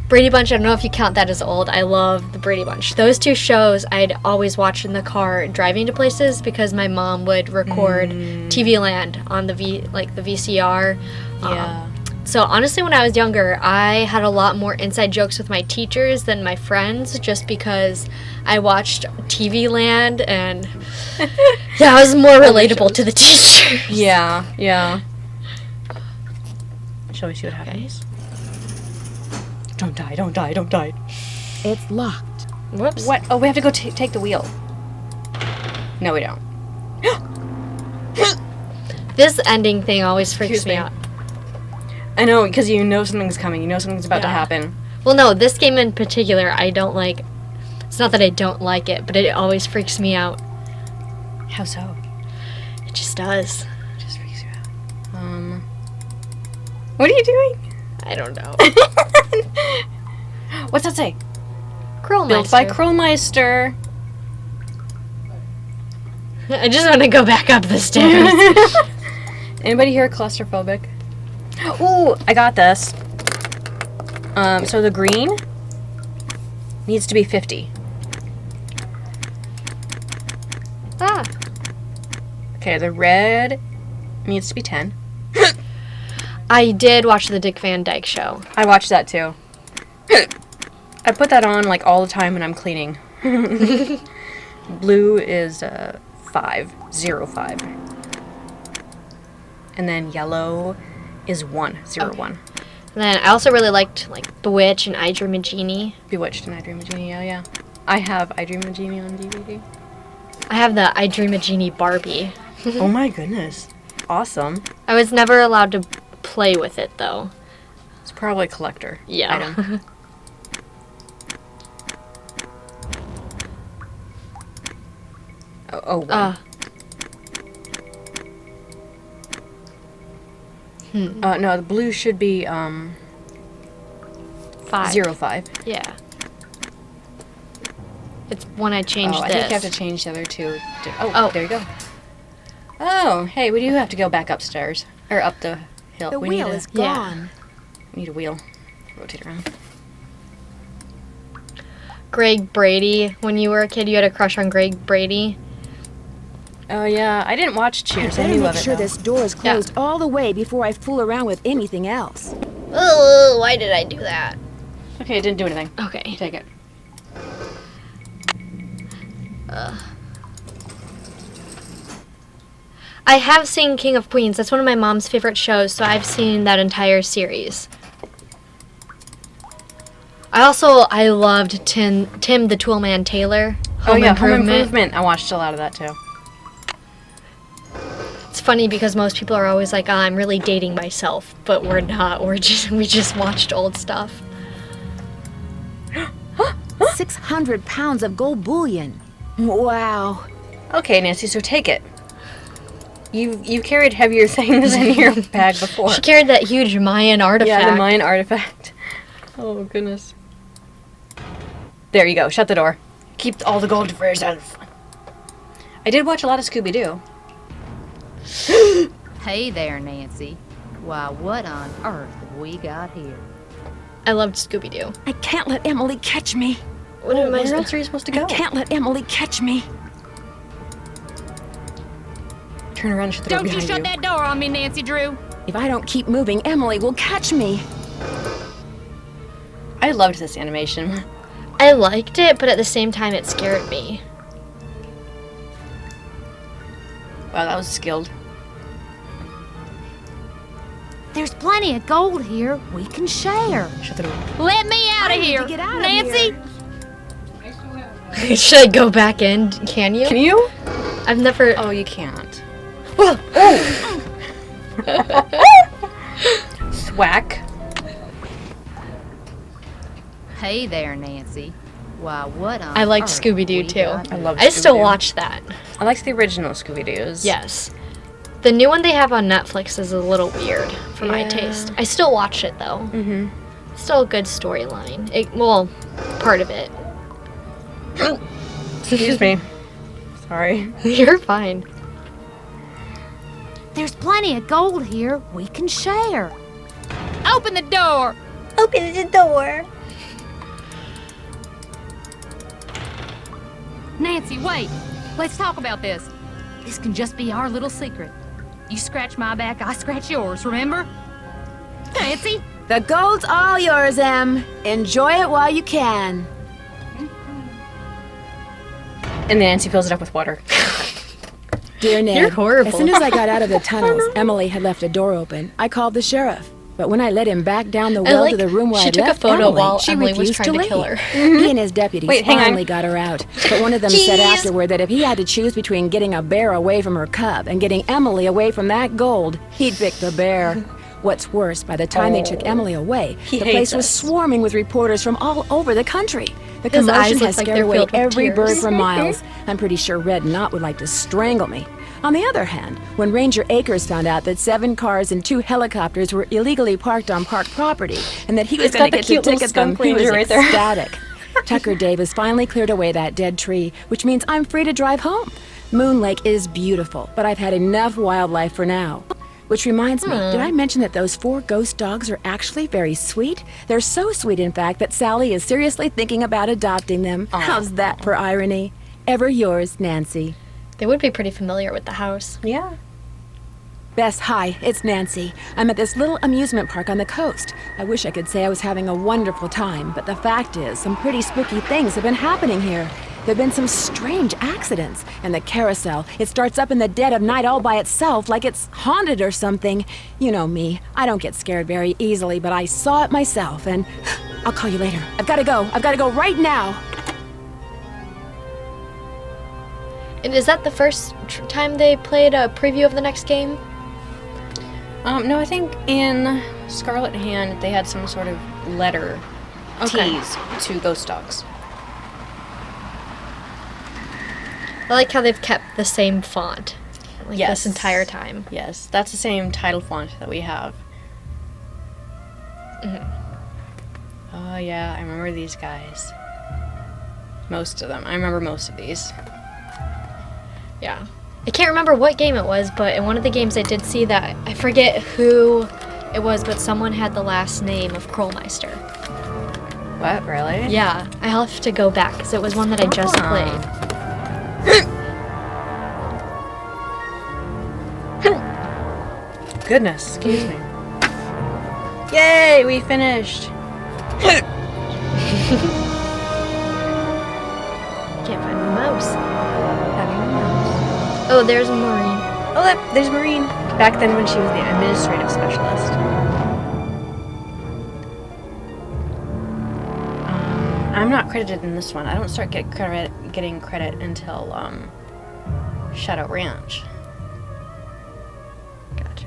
Brady Bunch, I don't know if you count that as old. I love the Brady Bunch. Those two shows I'd always watch in the car driving to places because my mom would record TV Land on the VCR. Yeah. So honestly, when I was younger, I had a lot more inside jokes with my teachers than my friends just because I watched TV Land and I was more relatable to the teachers. Yeah. Shall we see what happens? Don't die. It's locked. Whoops. What? Oh, we have to go take the wheel. No, we don't. This ending thing always freaks Excuse me me. out. I know, because you know something's coming. You know something's about to happen. Well, no, this game in particular, I don't like. It's not that I don't like it, but it always freaks me out. How so? It just does. It just freaks you out. What are you doing? I don't know. What's that say? Krillmeister. Built by Krillmeister. I just want to go back up the stairs. Anybody here claustrophobic? Ooh, I got this. So the green needs to be 50. Ah. Okay, the red needs to be 10. I did watch the Dick Van Dyke Show. I watched that too. I put that on like all the time when I'm cleaning. Blue is 5. And then yellow is 1. And then I also really liked like Bewitched and I Dream a Genie. Bewitched and I Dream a Genie, yeah. I have I Dream a Genie on DVD. I have the I Dream a Genie Barbie. Oh my goodness. Awesome. I was never allowed to play with it though. It's probably a collector Yeah. item. One. No, the blue should be 5. 05. Yeah. It's when I changed I this. think you have to change the other two. Oh, there you go. Oh, hey, we do have to go back upstairs. Or up the hill. The we wheel need is gone. We need a wheel. Rotate around. Greg Brady. When you were a kid, you had a crush on Greg Brady. Oh, yeah. I didn't watch Cheers. I Better knew make of it, sure though. this door is closed all the way before I fool around with anything else. Oh, why did I do that? Okay, it didn't do anything. Okay. Take it. I have seen King of Queens. That's one of my mom's favorite shows, so I've seen that entire series. I loved Tim the Toolman Taylor. Home Improvement. I watched a lot of that, too. It's funny because most people are always like, I'm really dating myself, but we're not. We just watched old stuff. 600 pounds of gold bullion. Wow. Okay, Nancy, so take it. You carried heavier things in your bag before. She carried that huge Mayan artifact. Yeah, the Mayan artifact. Oh, goodness. There you go. Shut the door. Keep all the gold for yourself. I did watch a lot of Scooby-Doo. Hey there, Nancy. Why, what on earth have we got here? I loved Scooby-Doo. I can't let Emily catch me. What am I Where else are you supposed to go? I can't let Emily catch me. Turn around and shut the door Don't you behind shut that door on me, Nancy Drew. If I don't keep moving, Emily will catch me. I loved this animation. I liked it, but at the same time, it scared me. Wow, that was skilled. There's plenty of gold here. We can share. Shut the door. Let me out of here, get out of Nancy. here. Should I go back in? Can you? Can you? I've never. Oh, you can't. Whoa. Thwack. Hey there, Nancy. Why, what on I liked earth Scooby-Doo we too. got I love I still Scooby-Doo. watch that. I liked the original Scooby-Doos. Yes. The new one they have on Netflix is a little weird for my Yeah. taste. I still watch it though. Mm-hmm. Still a good storyline. Well, part of it. Excuse me. Sorry. You're fine. There's plenty of gold here. We can share. Open the door. Open the door. Nancy, wait. Let's talk about this. This can just be our little secret. You scratch my back, I scratch yours, remember? Nancy? The gold's all yours, Em. Enjoy it while you can. And then Nancy fills it up with water. Dear Ned, You're horrible. as soon as I got out of the tunnels, Emily had left a door open. I called the sheriff. But when I led him back down the well to the room where she I'd took a left photo Emily, while she Emily was refused trying to leave. kill her. He and his deputies Wait, hang on. finally got her out. But one of them said afterward that if he had to choose between getting a bear away from her cub and getting Emily away from that gold, he'd pick the bear. What's worse, by the time they took Emily away, He the hates place was us. swarming with reporters from all over the country. The His eyes commotion look has like scared they're away filled with every bird tears. for miles. I'm pretty sure Red Knot would like to strangle me. On the other hand, when Ranger Akers found out that 7 cars and 2 helicopters were illegally parked on park property and that he was He's got going to the get to cute little ticket them, skunk he was ranger right there. ecstatic. Tucker Davis finally cleared away that dead tree, which means I'm free to drive home. Moon Lake is beautiful, but I've had enough wildlife for now. Which reminds me, did I mention that those 4 ghost dogs are actually very sweet? They're so sweet, in fact, that Sally is seriously thinking about adopting them. How's that for irony? Ever yours, Nancy. They would be pretty familiar with the house. Yeah. Bess, hi, it's Nancy. I'm at this little amusement park on the coast. I wish I could say I was having a wonderful time, but the fact is, some pretty spooky things have been happening here. There have been some strange accidents, and the carousel, it starts up in the dead of night all by itself, like it's haunted or something. You know me, I don't get scared very easily, but I saw it myself, and I'll call you later. I've gotta go right now. And is that the first time they played a preview of the next game? No, I think in Scarlet Hand they had some sort of letter tease to Ghost Dogs. I like how they've kept the same font like Yes. this entire time. Yes, that's the same title font that we have. Oh yeah, I remember these guys. Most of them. I remember most of these. Yeah. I can't remember what game it was, but in one of the games I did see that, I forget who it was, but someone had the last name of Krollmeister. What, really? Yeah, I'll have to go back, because it was one that I just played. Goodness, excuse me. Yay, we finished. Can't find the mouse. Oh, there's Maureen. Oh, there's Maureen. Back then when she was the administrative specialist. I'm not credited in this one. I don't start getting credit until Shadow Ranch. Gotcha.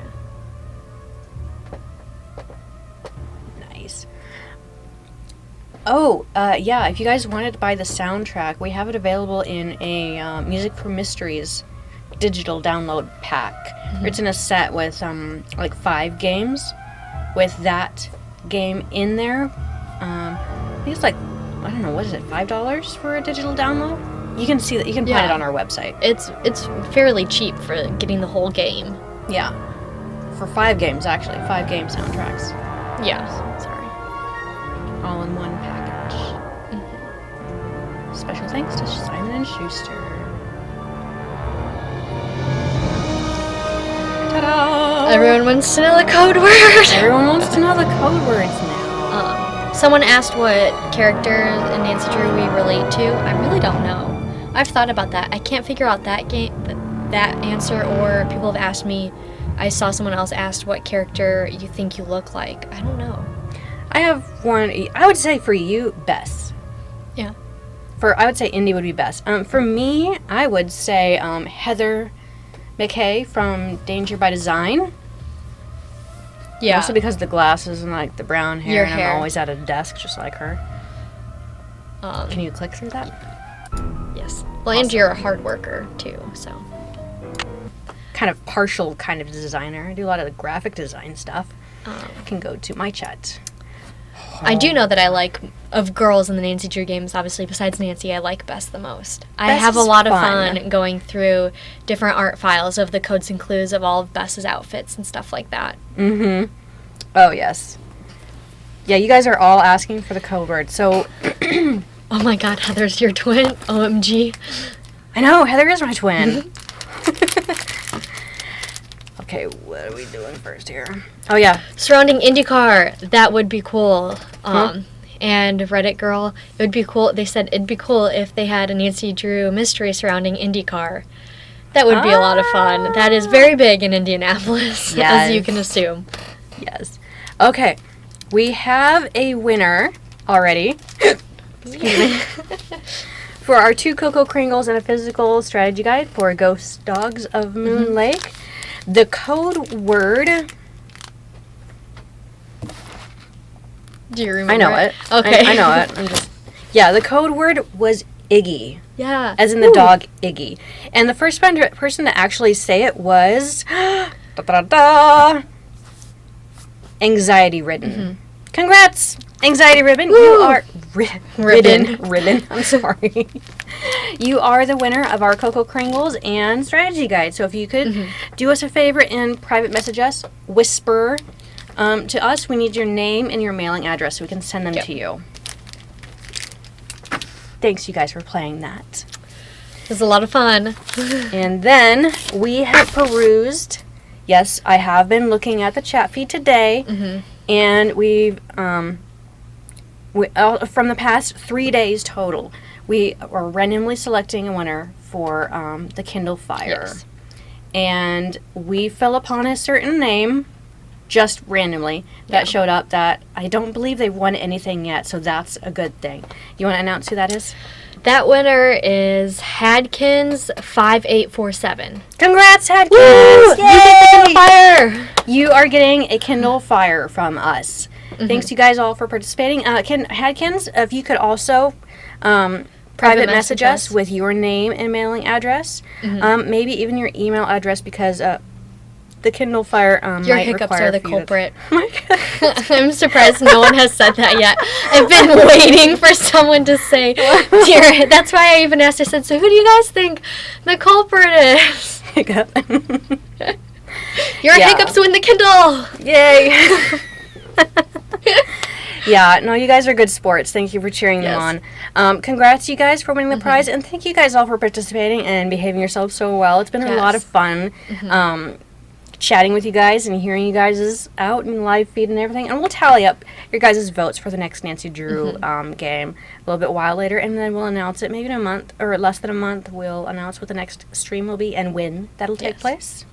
Nice. Oh, yeah, if you guys wanted to buy the soundtrack, we have it available in a Music for Mysteries digital download pack. It's in a set with like 5 games with that game in there. I think it's like, I don't know, what is it, $5 for a digital download? You can see that, you can find it on our website. It's fairly cheap for getting the whole game. Yeah. For 5 games, actually. 5 game soundtracks. Yeah. Sorry. All in one package. Special thanks to Simon & Schuster. Ta-da! Everyone wants to know the code word. Everyone wants to know the code words now. Someone asked what character in Nancy Drew we relate to. I really don't know. I've thought about that. I can't figure out that answer, or people have asked me. I saw someone else asked what character you think you look like. I don't know. I have one. I would say for you, Bess. Yeah. I would say Indy would be best. For me, I would say Heather McKay from Danger by Design. Yeah. Also because of the glasses and like the brown hair, Your and hair. I'm always at a desk just like her. Can you click through that? Yes. Well, and you're a hard worker too, so. Kind of partial kind of designer. I do a lot of the graphic design stuff. Can go to my chat. I do know that I like, of girls in the Nancy Drew games, obviously, besides Nancy, I like Bess the most. I Bess have a is lot of fun. fun going through different art files of the codes and clues of all of Bess's outfits and stuff like that. Mm-hmm. Oh, yes. Yeah, you guys are all asking for the code word, so... Oh my god, Heather's your twin? OMG. I know, Heather is my twin. Okay, what are we doing first here? Oh, yeah. Surrounding IndyCar, that would be cool. And Reddit girl, it would be cool. They said it'd be cool if they had a Nancy Drew mystery surrounding IndyCar. That would be a lot of fun. That is very big in Indianapolis, as you can assume. Yes. Okay, we have a winner already. Excuse me. For our 2 KoKo Kringles and a physical strategy guide for Ghost Dogs of Moon Lake. The code word... Do you remember? I know it. Okay. I know it. Yeah, the code word was Iggy. Yeah. As in the dog Iggy. And the first person to actually say it was... Anxiety Ridden. Congrats! Anxiety Ribbon. You are... Ribbon. I'm sorry. You are the winner of our KoKo Kringles and strategy guide. So if you could do us a favor and private message us, whisper to us. We need your name and your mailing address so we can send them to you. Thanks, you guys, for playing that. It was a lot of fun. And then we have perused. Yes, I have been looking at the chat feed today, and we've from the past 3 days total, we are randomly selecting a winner for the Kindle Fire. Yes. And we fell upon a certain name, just randomly, that showed up that I don't believe they've won anything yet, so that's a good thing. You want to announce who that is? That winner is Hadkins5847. Congrats, Hadkins! Woo! Yay! You get the Kindle Fire! You are getting a Kindle Fire from us. Thanks you guys all for participating. Hadkins, if you could also private message us with your name and mailing address, maybe even your email address, because the Kindle Fire your might hiccups require are the for you culprit. to- I'm surprised no one has said that yet. I've been waiting for someone to say, dear. That's why I even asked. I said, so who do you guys think the culprit is? Hiccup. Your hiccups win the Kindle. Yay! Yeah, no, you guys are good sports. Thank you for cheering them on. Congrats, you guys, for winning the prize, and thank you guys all for participating and behaving yourselves so well. It's been a lot of fun chatting with you guys and hearing you guys out in live feed and everything. And we'll tally up your guys' votes for the next Nancy Drew game a little bit while later, and then we'll announce it maybe in a month or less than a month. We'll announce what the next stream will be and when that'll take place.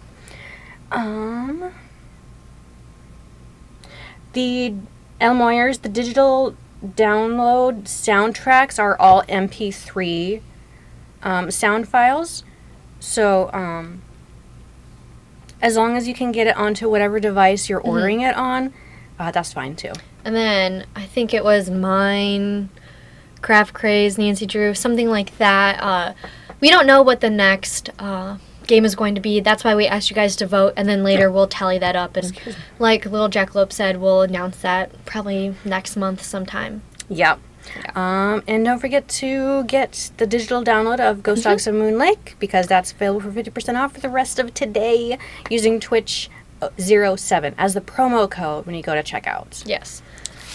The El Moyers, the digital download soundtracks are all MP3 sound files. So as long as you can get it onto whatever device you're ordering it on, that's fine too. And then I think it was mine, Craft Craze, Nancy Drew, something like that. We don't know what the next game is going to be. That's why we asked you guys to vote, and then later we'll tally that up. And like Little Jackalope said, we'll announce that probably next month sometime. Yep. And don't forget to get the digital download of Ghost Dogs of Moon Lake, because that's available for 50% off for the rest of today using Twitch 07 as the promo code when you go to checkout. Yes.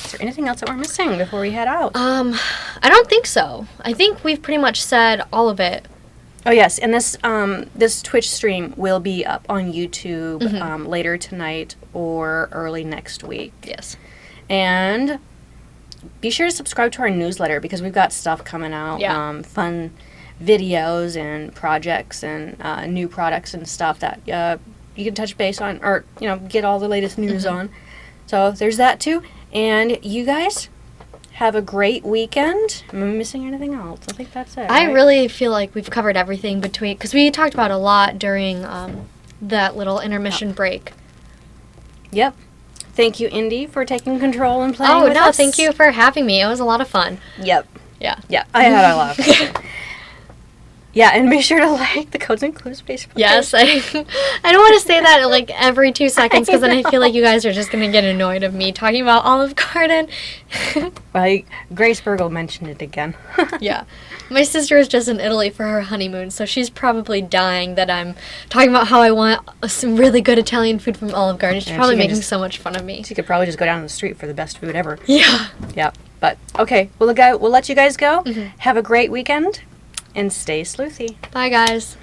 Is there anything else that we're missing before we head out? I don't think so. I think we've pretty much said all of it. Oh yes, and this Twitch stream will be up on YouTube later tonight or early next week. Yes. And be sure to subscribe to our newsletter, because we've got stuff coming out. Yeah. Fun videos and projects and new products and stuff that you can touch base on, or get all the latest news on. So there's that too. And you guys have a great weekend. Am I missing anything else? I think that's it. I right? really feel like we've covered everything between, because we talked about a lot during that little intermission break. Yep. Thank you, Indy, for taking control and playing Oh, with no, us. thank you for having me. It was a lot of fun. Yep. Yeah. Yeah, I had a laugh. Yeah, and be sure to like the Codes and Clues Facebook Yes, page. I don't want to say that like every 2 seconds because then I feel like you guys are just going to get annoyed of me talking about Olive Garden. Well, Grace Burgle mentioned it again. Yeah. My sister is just in Italy for her honeymoon, so she's probably dying that I'm talking about how I want some really good Italian food from Olive Garden. She's Yeah, probably she can making just- so much fun of me. So you could probably just go down the street for the best food ever. Yeah. Yeah, but okay. We'll let you guys go. Have a great weekend, and stay sleuthy. Bye, guys.